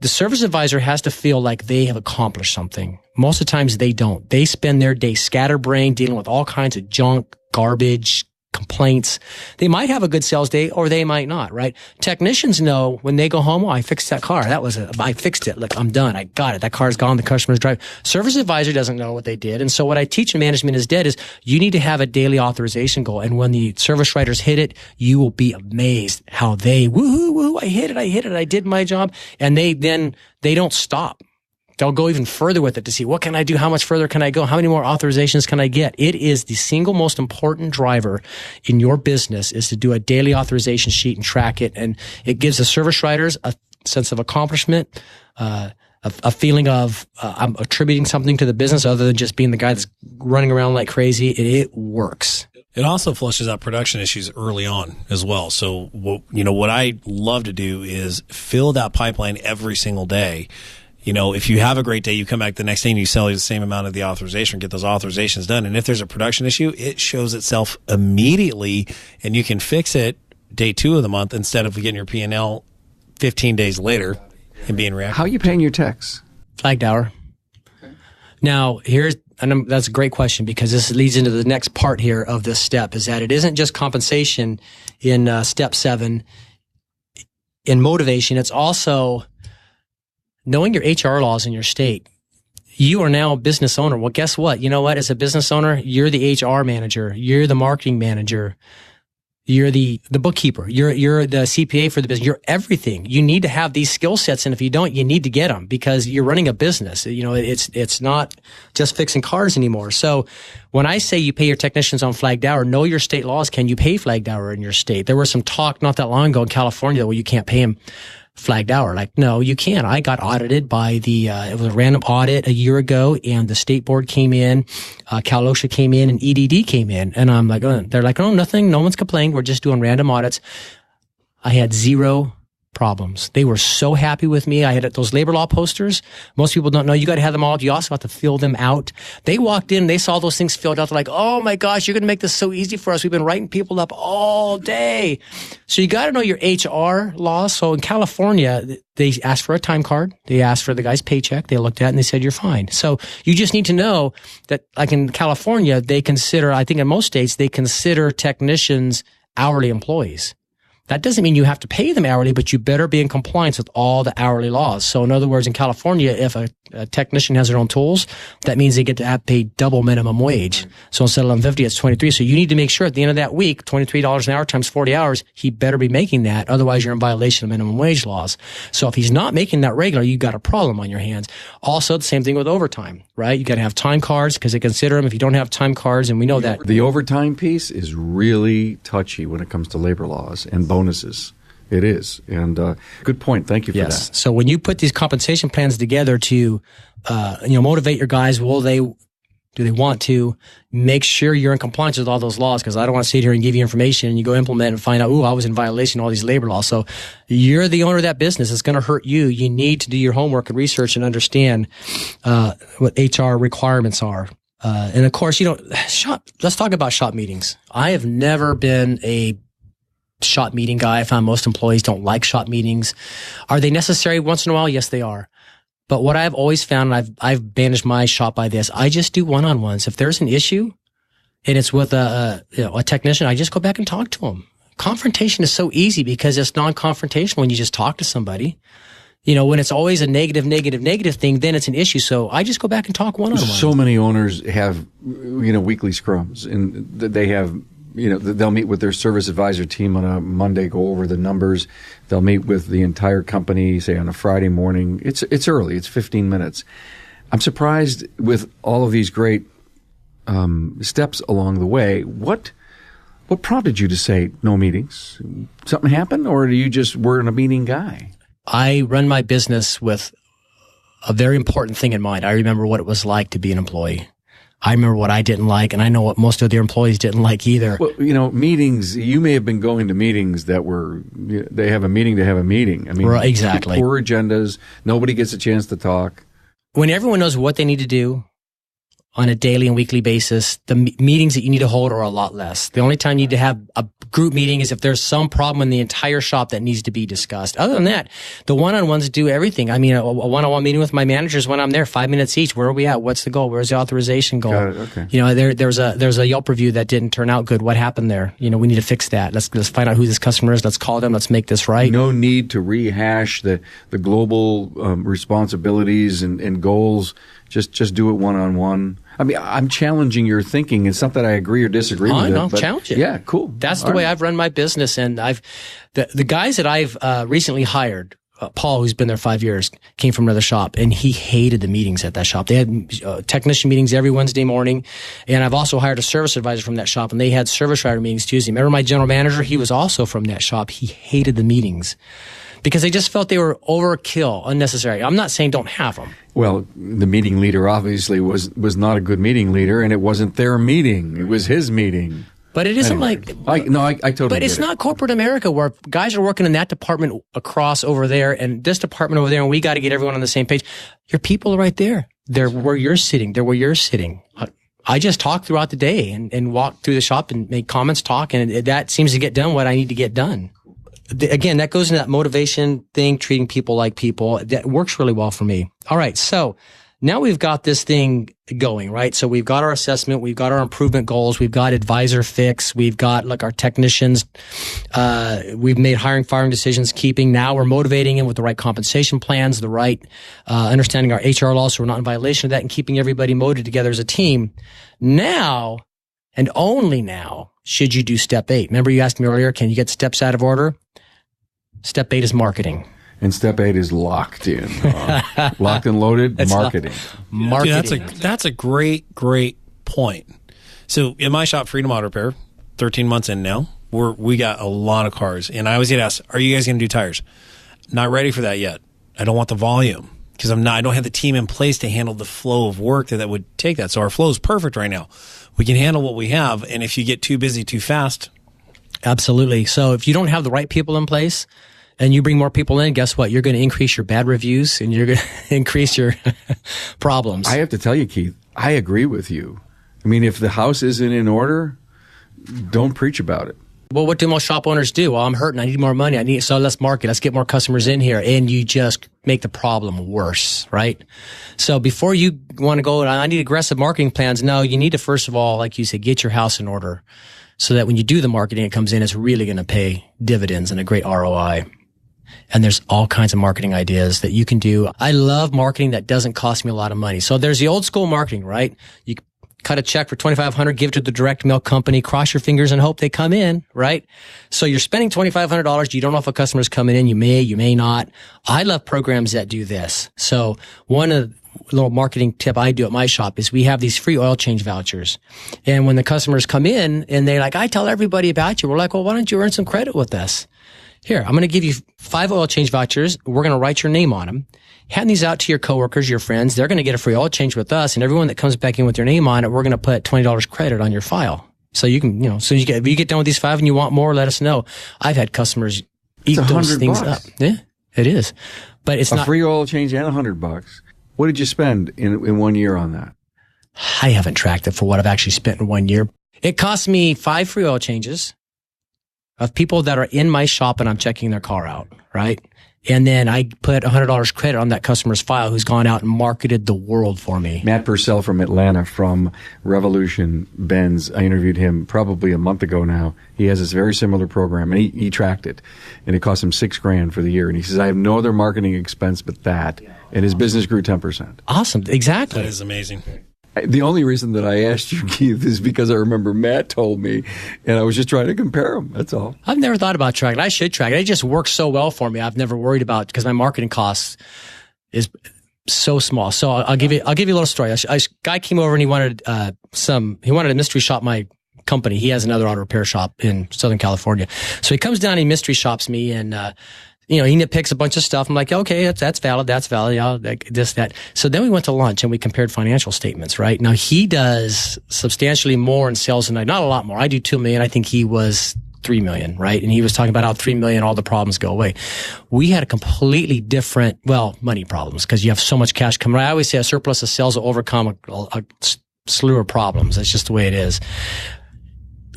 The service advisor has to feel like they have accomplished something. Most of the times they don't. They spend their day scatterbrained dealing with all kinds of junk, garbage, complaints. They might have a good sales day or they might not, right? Technicians know when they go home, I fixed that car. I fixed it. Look, I'm done. I got it. That car's gone. The customer's driving. Service advisor doesn't know what they did. And so what I teach in Management is Dead is you need to have a daily authorization goal. And when the service writers hit it, you will be amazed how woohoo, I hit it. I did my job. And they don't stop. They'll go even further with it to see what can I do? How much further can I go? How many more authorizations can I get? It is the single most important driver in your business is to do a daily authorization sheet and track it. And it gives the service writers a sense of accomplishment, a feeling of I'm attributing something to the business other than just being the guy that's running around like crazy. It works. It also flushes out production issues early on as well. So, what I love to do is fill that pipeline every single day. If you have a great day, you come back the next day and you sell the same amount of the authorization, get those authorizations done. And if there's a production issue, it shows itself immediately and you can fix it day 2 of the month instead of getting your P&L 15 days later and being reactive. How are you paying your techs? Flagged hour. Okay. Now, that's a great question, because this leads into the next part here of this step, is that it isn't just compensation in step 7 in motivation. It's also knowing your HR laws in your state. You are now a business owner. Well, guess what? You know what? As a business owner, you're the HR manager. You're the marketing manager. You're the bookkeeper. You're the CPA for the business. You're everything. You need to have these skill sets. And if you don't, you need to get them, because you're running a business. It's not just fixing cars anymore. So when I say you pay your technicians on flagged hour, know your state laws. Can you pay flagged hour in your state? There was some talk not that long ago in California that, well, you can't pay them flagged hour. Like, no, you can't. I got audited by it was a random audit a year ago, and the state board came in, Cal OSHA came in, and EDD came in. And I'm like, they're like, oh, nothing. No one's complaining. We're just doing random audits. I had 0 problems. They were so happy with me. I had those labor law posters. Most people don't know. You got to have them all. You also have to fill them out. They walked in, they saw those things filled out. They're like, oh my gosh, you're going to make this so easy for us. We've been writing people up all day. So you got to know your HR laws. So in California, they asked for a time card. They asked for the guy's paycheck. They looked at it and they said, you're fine. So you just need to know that, like in California, they consider, I think in most states, they consider technicians hourly employees. That doesn't mean you have to pay them hourly, but you better be in compliance with all the hourly laws. So in other words, in California, if a technician has their own tools, that means they get to have paid double minimum wage. So instead of $11.50, it's $23. So you need to make sure at the end of that week, $23 an hour times 40 hours, he better be making that. Otherwise, you're in violation of minimum wage laws. So if he's not making that regular, you got a problem on your hands. Also, the same thing with overtime, right? You got to have time cards because they consider them. If you don't have time cards, and we know that. The overtime piece is really touchy when it comes to labor laws and bonuses. It is. And good point. Thank you for that. So when you put these compensation plans together to motivate your guys, do they want to make sure you're in compliance with all those laws? Because I don't want to sit here and give you information and you go implement and find out, I was in violation of all these labor laws. So you're the owner of that business. It's going to hurt you. You need to do your homework and research and understand what HR requirements are. And of course, let's talk about shop meetings. I have never been a shop meeting guy. I found most employees don't like shop meetings. Are they necessary once in a while? Yes, they are. But what I've always found, and I've managed my shop by this, I just do one-on-ones. If there's an issue and it's with a technician, I just go back and talk to them. Confrontation is so easy because it's non-confrontational when you just talk to somebody. When it's always a negative thing, then it's an issue. So I just go back and talk one-on-one. So many owners have, weekly scrums, and they have, they'll meet with their service advisor team on a Monday, go over the numbers. They'll meet with the entire company, say on a Friday morning. It's early. It's 15 minutes. I'm surprised with all of these great steps along the way. What prompted you to say no meetings? Something happened, or do you just weren't a meeting guy? I run my business with a very important thing in mind. I remember what it was like to be an employee. I remember what I didn't like, and I know what most of their employees didn't like either. Well, meetings, you may have been going to meetings that were, they have a meeting to have a meeting. I mean, right, exactly. Poor agendas. Nobody gets a chance to talk. When everyone knows what they need to do on a daily and weekly basis, the meetings that you need to hold are a lot less. The only time you need to have a group meeting is if there's some problem in the entire shop that needs to be discussed. Other than that, the one-on-ones do everything. I mean, a one-on-one meeting with my managers when I'm there, 5 minutes each. Where are we at? What's the goal? Where's the authorization goal? Got it, okay. There's a Yelp review that didn't turn out good. What happened there? We need to fix that. Let's find out who this customer is. Let's call them. Let's make this right. No need to rehash the global responsibilities and goals. Just do it one-on-one. I mean, I'm challenging your thinking. It's not that I agree or disagree with it. No, challenge it. Yeah, cool. That's the way I've run my business. And the guys that I've recently hired, Paul, who's been there 5 years, came from another shop, and he hated the meetings at that shop. They had technician meetings every Wednesday morning. And I've also hired a service advisor from that shop, and they had service writer meetings Tuesday. Remember my general manager? He was also from that shop. He hated the meetings because they just felt they were overkill, unnecessary. I'm not saying don't have them. Well, the meeting leader obviously was not a good meeting leader, and it wasn't their meeting. It was his meeting. But it isn't I totally But it's not corporate America where guys are working in that department across over there and this department over there, and we got to get everyone on the same page. Your people are right there. They're where you're sitting. They're where you're sitting. I just talk throughout the day and walk through the shop and make comments, talk, and that seems to get done what I need to get done. Again, that goes into that motivation thing, treating people like people. That works really well for me. All right. So now we've got this thing going, right? So we've got our assessment. We've got our improvement goals. We've got advisor fix. We've got like our technicians. We've made hiring, firing decisions, keeping. Now we're motivating them with the right compensation plans, the right, understanding our HR laws. So we're not in violation of that and keeping everybody motivated together as a team. Now and only now should you do step 8. Remember you asked me earlier, can you get steps out of order? Step 8 is marketing. And step 8 is locked in. Locked and loaded, marketing. Marketing. Dude, that's a great point. So in my shop, Freedom Auto Repair, 13 months in now, we got a lot of cars. And I always get asked, are you guys going to do tires? Not ready for that yet. I don't want the volume because I don't have the team in place to handle the flow of work that would take that. So our flow is perfect right now. We can handle what we have. And if you get too busy too fast. Absolutely. So if you don't have the right people in place and you bring more people in, guess what? You're going to increase your bad reviews and you're going to increase your problems. I have to tell you, Keith, I agree with you. I mean, if the house isn't in order, don't preach about it. Well, what do most shop owners do? Well, I'm hurting. I need more money. So let's market. Let's get more customers in here. And you just make the problem worse, right? So before you want to go, I need aggressive marketing plans. No, you need to, first of all, like you said, get your house in order so that when you do the marketing, it comes in, it's really going to pay dividends and a great ROI. And there's all kinds of marketing ideas that you can do. I love marketing that doesn't cost me a lot of money. So there's the old school marketing, right? You cut a check for $2,500, give it to the direct mail company, cross your fingers and hope they come in, right? So you're spending $2,500. You don't know if a customer's coming in. You may not. I love programs that do this. So one of the little marketing tip I do at my shop is we have these free oil change vouchers. And when the customers come in and they're like, I tell everybody about you. We're like, well, why don't you earn some credit with us? Here, I'm going to give you 5 oil change vouchers. We're going to write your name on them. Hand these out to your coworkers, your friends. They're going to get a free oil change with us. And everyone that comes back in with their name on it, we're going to put $20 credit on your file. So you can, so if you get done with these 5 and you want more, let us know. I've had customers eat those things up. Yeah, it is. But it's not a free oil change and $100. What did you spend in 1 year on that? I haven't tracked it for what I've actually spent in 1 year. It cost me 5 free oil changes of people that are in my shop and I'm checking their car out, right? And then I put $100 credit on that customer's file who's gone out and marketed the world for me. Matt Purcell from Atlanta from Revolution Benz. I interviewed him probably a month ago now. He has this very similar program and he tracked it and it cost him $6,000 for the year. And he says, I have no other marketing expense but that. And his business grew 10%. Awesome. Exactly. That is amazing. The only reason that I asked you, Keith, is because I remember Matt told me, and I was just trying to compare them. That's all. I've never thought about tracking. I should track it. It just works so well for me. I've never worried about because my marketing costs is So small. So I'll give you a little story. A guy came over and he wanted to mystery shop my company. He has another auto repair shop in Southern California. So he comes down and he mystery shops me and, he nitpicks a bunch of stuff. I'm like, okay, that's valid. Yeah, this, that. So then we went to lunch and we compared financial statements, right? Now he does substantially more in sales than not a lot more. I do 2 million. I think he was 3 million, right? And he was talking about how 3 million, all the problems go away. We had a completely different, money problems because you have so much cash coming. I always say a surplus of sales will overcome a slew of problems. That's just the way it is.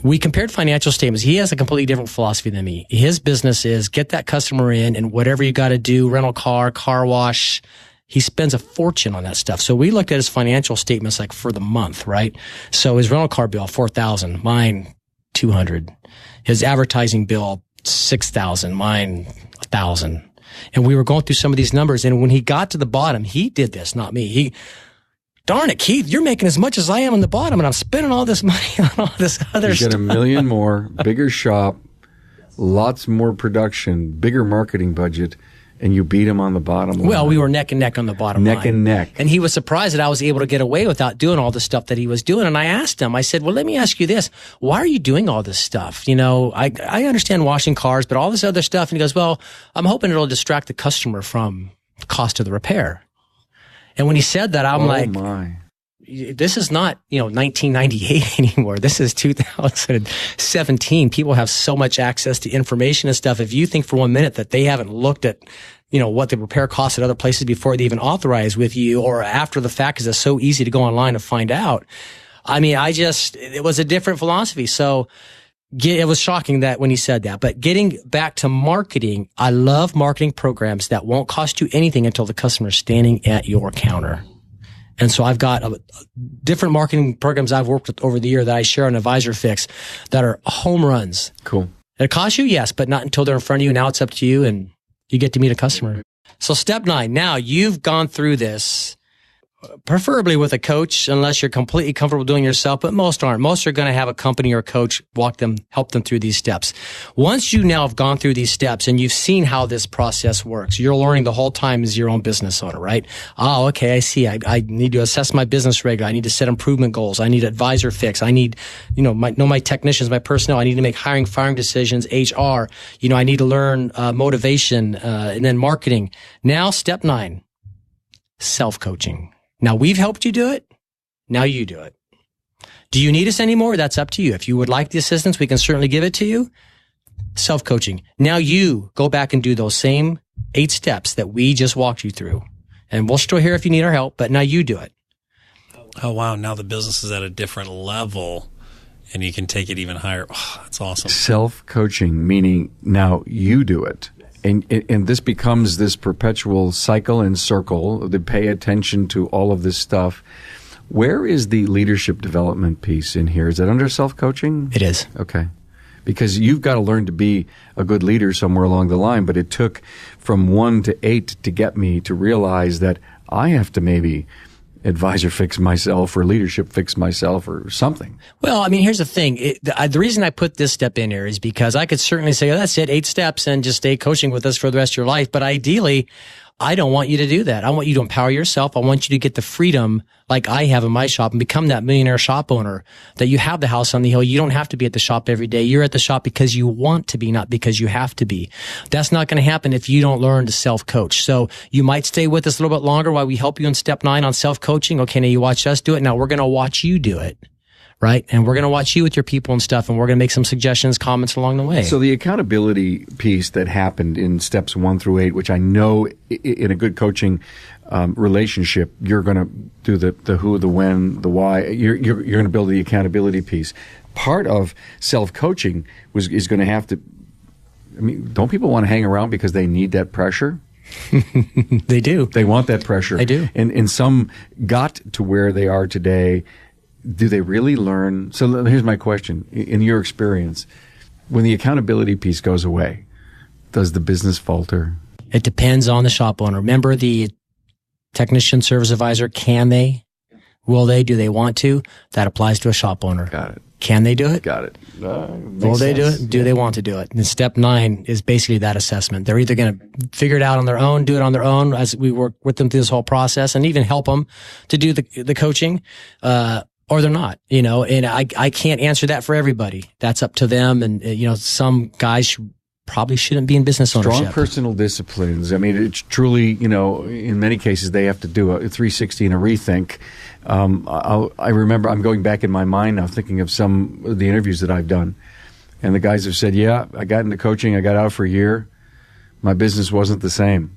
We compared financial statements. He has a completely different philosophy than me. His business is get that customer in and whatever you got to do, rental car wash. He spends a fortune on that stuff. So we looked at his financial statements like for the month, right? So his rental car bill, $4,000, mine $200. His advertising bill, $6,000, mine $1,000. And we were going through some of these numbers. And when he got to the bottom, he did this, not me. Darn it, Keith, you're making as much as I am on the bottom and I'm spending all this money on all this other stuff. You get $1 million more, bigger shop, lots more production, bigger marketing budget, and you beat him on the bottom line. Well, we were neck and neck on the bottom line. Neck and neck. And he was surprised that I was able to get away without doing all the stuff that he was doing. And I asked him, I said, well, let me ask you this. Why are you doing all this stuff? I understand washing cars, but all this other stuff. And he goes, well, I'm hoping it'll distract the customer from the cost of the repair. And when he said that, I'm like, my. This is not, 1998 anymore. This is 2017. People have so much access to information and stuff. If you think for 1 minute that they haven't looked at, what the repair costs at other places before they even authorize with you or after the fact, because it's so easy to go online and find out. It was a different philosophy. So it was shocking that when he said that, but getting back to marketing, I love marketing programs that won't cost you anything until the customer is standing at your counter. And so I've got different marketing programs I've worked with over the year that I share on Advisor Fix that are home runs. Cool. It costs you, yes, but not until they're in front of you. Now it's up to you and you get to meet a customer. So step 9, now you've gone through this, preferably with a coach, unless you're completely comfortable doing it yourself, but most aren't. Most are going to have a company or a coach help them through these steps. Once you now have gone through these steps and you've seen how this process works, you're learning the whole time as your own business owner, right? Oh, okay, I see. I need to assess my business regularly. I need to set improvement goals. I need Advisor Fix. I need, know my technicians, my personnel. I need to make hiring, firing decisions, HR. I need to learn motivation, and then marketing. Now, step 9, self-coaching. Now, we've helped you do it. Now you do it. Do you need us anymore? That's up to you. If you would like the assistance, we can certainly give it to you. Self-coaching. Now you go back and do those same 8 steps that we just walked you through. And we're still here if you need our help, but now you do it. Oh, wow. Now the business is at a different level and you can take it even higher. Oh, that's awesome. Self-coaching, meaning now you do it. And this becomes this perpetual cycle and circle to pay attention to all of this stuff. Where is the leadership development piece in here? Is that under self-coaching? It is. Okay. Because you've got to learn to be a good leader somewhere along the line, but it took from 1 to 8 to get me to realize that I have to maybe Advisor Fix myself or Leadership Fix myself or something. Well, here's the thing. The reason I put this step in here is because I could certainly say, that's it, 8 steps and just stay coaching with us for the rest of your life. But ideally, I don't want you to do that. I want you to empower yourself. I want you to get the freedom like I have in my shop and become that millionaire shop owner, that you have the house on the hill. You don't have to be at the shop every day. You're at the shop because you want to be, not because you have to be. That's not going to happen if you don't learn to self-coach. So you might stay with us a little bit longer while we help you in step 9 on self-coaching. Okay, now you watch us do it. Now we're going to watch you do it. Right? And we're going to watch you with your people and stuff, and we're going to make some suggestions, comments along the way. So the accountability piece that happened in steps 1 through 8, which I know in a good coaching relationship, you're going to do the who, the when, the why. You're going to build the accountability piece. Part of self-coaching is going to have to, don't people want to hang around because they need that pressure? They do. They want that pressure. They do. And some got to where they are today. Do they really learn? So here's my question. In your experience, when the accountability piece goes away, does the business falter? It depends on the shop owner. Remember the technician service advisor, can they? Will they? Do they want to? That applies to a shop owner. Got it. Can they do it? Got it. Will they do it? Do they want to do it? And step 9 is basically that assessment. They're either going to figure it out on their own, do it on their own as we work with them through this whole process, and even help them to do the coaching, or they're not, and I can't answer that for everybody. That's up to them. And, some guys probably shouldn't be in business ownership. Strong personal disciplines. I mean, it's truly, in many cases they have to do a 360 and a rethink. I remember, I'm going back in my mind now thinking of some of the interviews that I've done. And the guys have said, yeah, I got into coaching, I got out for a year. My business wasn't the same.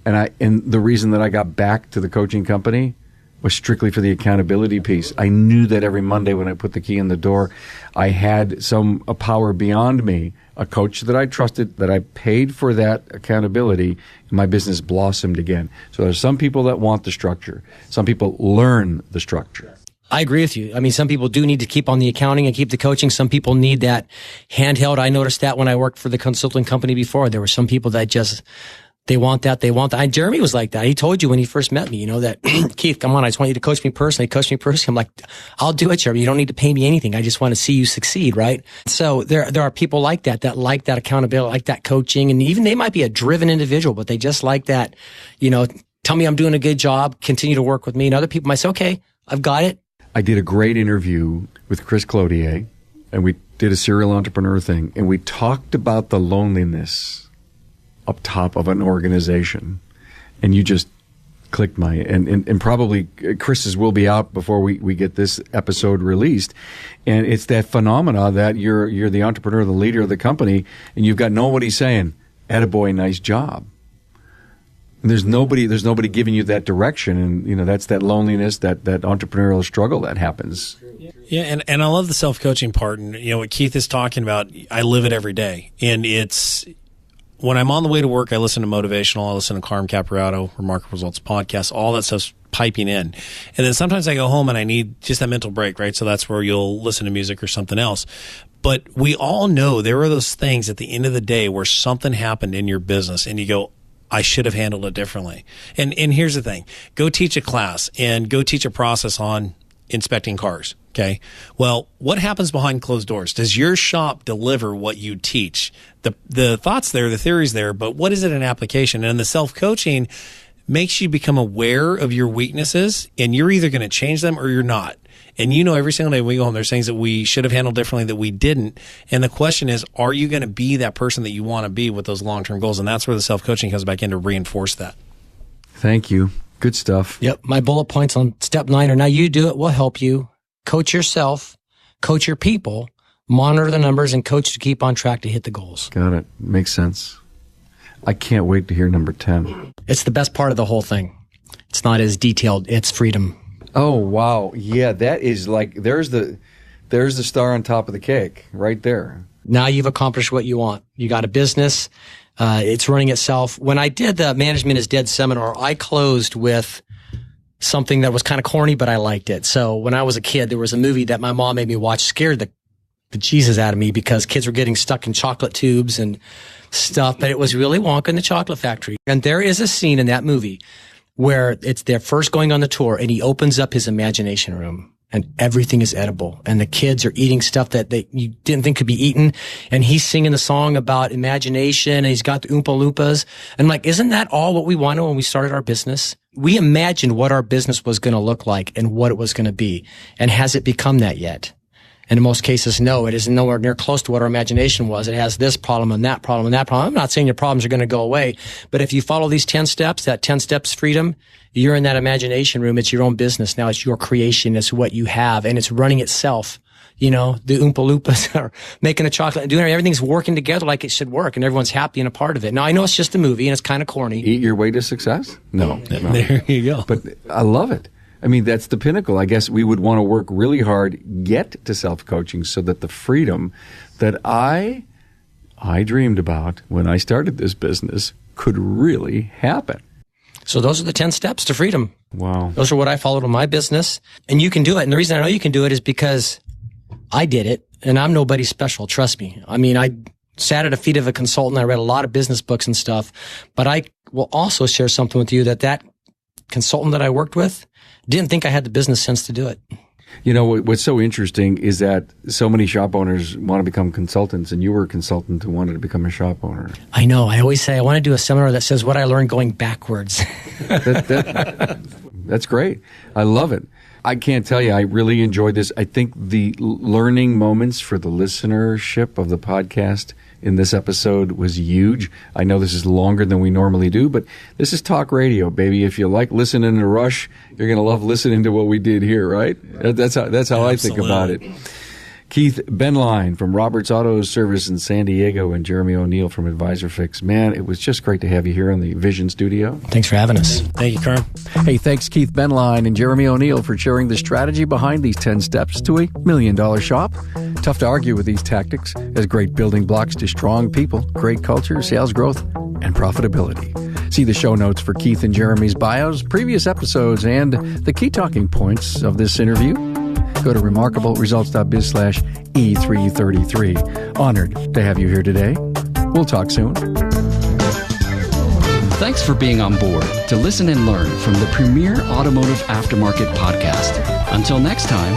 And the reason that I got back to the coaching company was strictly for the accountability piece. I knew that every Monday when I put the key in the door, I had a power beyond me, a coach that I trusted, that I paid for that accountability, and my business blossomed again. So there's some people that want the structure. Some people learn the structure. I agree with you. I mean, some people do need to keep on the accounting and keep the coaching. Some people need that handheld. I noticed that when I worked for the consulting company before. There were some people that they want that. Jeremy was like that. He told you when he first met me, that, Keith, come on, I just want you to coach me personally. Coach me personally. I'm like, I'll do it, Jeremy. You don't need to pay me anything. I just want to see you succeed, right? So there are people like that like that accountability, like that coaching. And even they might be a driven individual, but they just like that, tell me I'm doing a good job, continue to work with me. And other people might say, okay, I've got it. I did a great interview with Chris Clodier, and we did a serial entrepreneur thing, and we talked about the loneliness up top of an organization, and you just clicked and probably Chris's will be out before we get this episode released, and it's that phenomena that you're the entrepreneur, the leader of the company, and you've got nobody saying, "Attaboy, nice job." And there's nobody giving you that direction, and that's that loneliness, that entrepreneurial struggle that happens. Yeah, and I love the self-coaching part, and what Keith is talking about, I live it every day, and it's. When I'm on the way to work, I listen to motivational, I listen to Carm Caparato, Remarkable Results podcast, all that stuff's piping in. And then sometimes I go home and I need just that mental break, right? So that's where you'll listen to music or something else. But we all know there are those things at the end of the day where something happened in your business and you go, I should have handled it differently. And here's the thing. Go teach a class and go teach a process on inspecting cars. Okay. Well, what happens behind closed doors? Does your shop deliver what you teach? The thoughts there, the theories there, but what is it in application? And the self-coaching makes you become aware of your weaknesses, and you're either going to change them or you're not. And every single day when we go home, there's things that we should have handled differently that we didn't. And the question is, are you going to be that person that you want to be with those long-term goals? And that's where the self-coaching comes back in to reinforce that. Thank you. Good stuff. Yep. My bullet points on step 9 are now you do it. We'll help you. Coach yourself, coach your people, monitor the numbers, and coach to keep on track to hit the goals. Got it. Makes sense. I can't wait to hear number 10. It's the best part of the whole thing. It's not as detailed. It's freedom. Oh, wow. Yeah, that is like, there's the star on top of the cake right there. Now you've accomplished what you want. You got a business. It's running itself. When I did the Management is Dead seminar, I closed with something that was kind of corny, but I liked it. So when I was a kid, there was a movie that my mom made me watch, scared the Jesus out of me because kids were getting stuck in chocolate tubes and stuff, but it was Willy Wonka and the Chocolate Factory. And there is a scene in that movie where they're first going on the tour and he opens up his imagination room and everything is edible and the kids are eating stuff that you didn't think could be eaten. And he's singing the song about imagination and he's got the Oompa Loompas. And I'm like, isn't that all what we wanted when we started our business? We imagined what our business was going to look like and what it was going to be. And has it become that yet? And in most cases, no, it is nowhere near close to what our imagination was. It has this problem and that problem and that problem. I'm not saying your problems are going to go away, but if you follow these 10 steps, that 10 steps freedom, you're in that imagination room. It's your own business. Now it's your creation. It's what you have and it's running itself. The Oompa Loompas are making a chocolate and doing everything's working together like it should work and everyone's happy and a part of it. Now I know it's just a movie and it's kind of corny. Eat your way to success? No. There you go. But I love it. I mean, that's the pinnacle. I guess we would want to work really hard, get to self-coaching so that the freedom that I dreamed about when I started this business could really happen. So those are the 10 steps to freedom. Wow. Those are what I followed in my business. And you can do it. And the reason I know you can do it is because I did it and I'm nobody special. Trust me. I mean, I sat at the feet of a consultant. I read a lot of business books and stuff, but I will also share something with you that consultant that I worked with Didn't think I had the business sense to do it. You know, what's so interesting is that so many shop owners want to become consultants, and you were a consultant who wanted to become a shop owner. I know. I always say I want to do a seminar that says what I learned going backwards. That's great. I love it. I can't tell you, I really enjoyed this. I think the learning moments for the listenership of the podcast in this episode was huge. I know this is longer than we normally do, but this is talk radio, baby. If you like listening to Rush, you're going to love listening to what we did here, right? That's how I think about it. Keith Benline from Roberts Auto Service in San Diego and Jeremy O'Neill from Advisor Fix. Man, it was just great to have you here in the Vision Studio. Thanks for having us. Thank you, Carm. Hey, thanks Keith Benline and Jeremy O'Neill for sharing the strategy behind these 10 steps to a $1 million shop. Tough to argue with these tactics as great building blocks to strong people, great culture, sales growth, and profitability. See the show notes for Keith and Jeremy's bios, previous episodes, and the key talking points of this interview. Go to remarkableresults.biz/E333. Honored to have you here today. We'll talk soon. Thanks for being on board to listen and learn from the premier automotive aftermarket podcast. Until next time.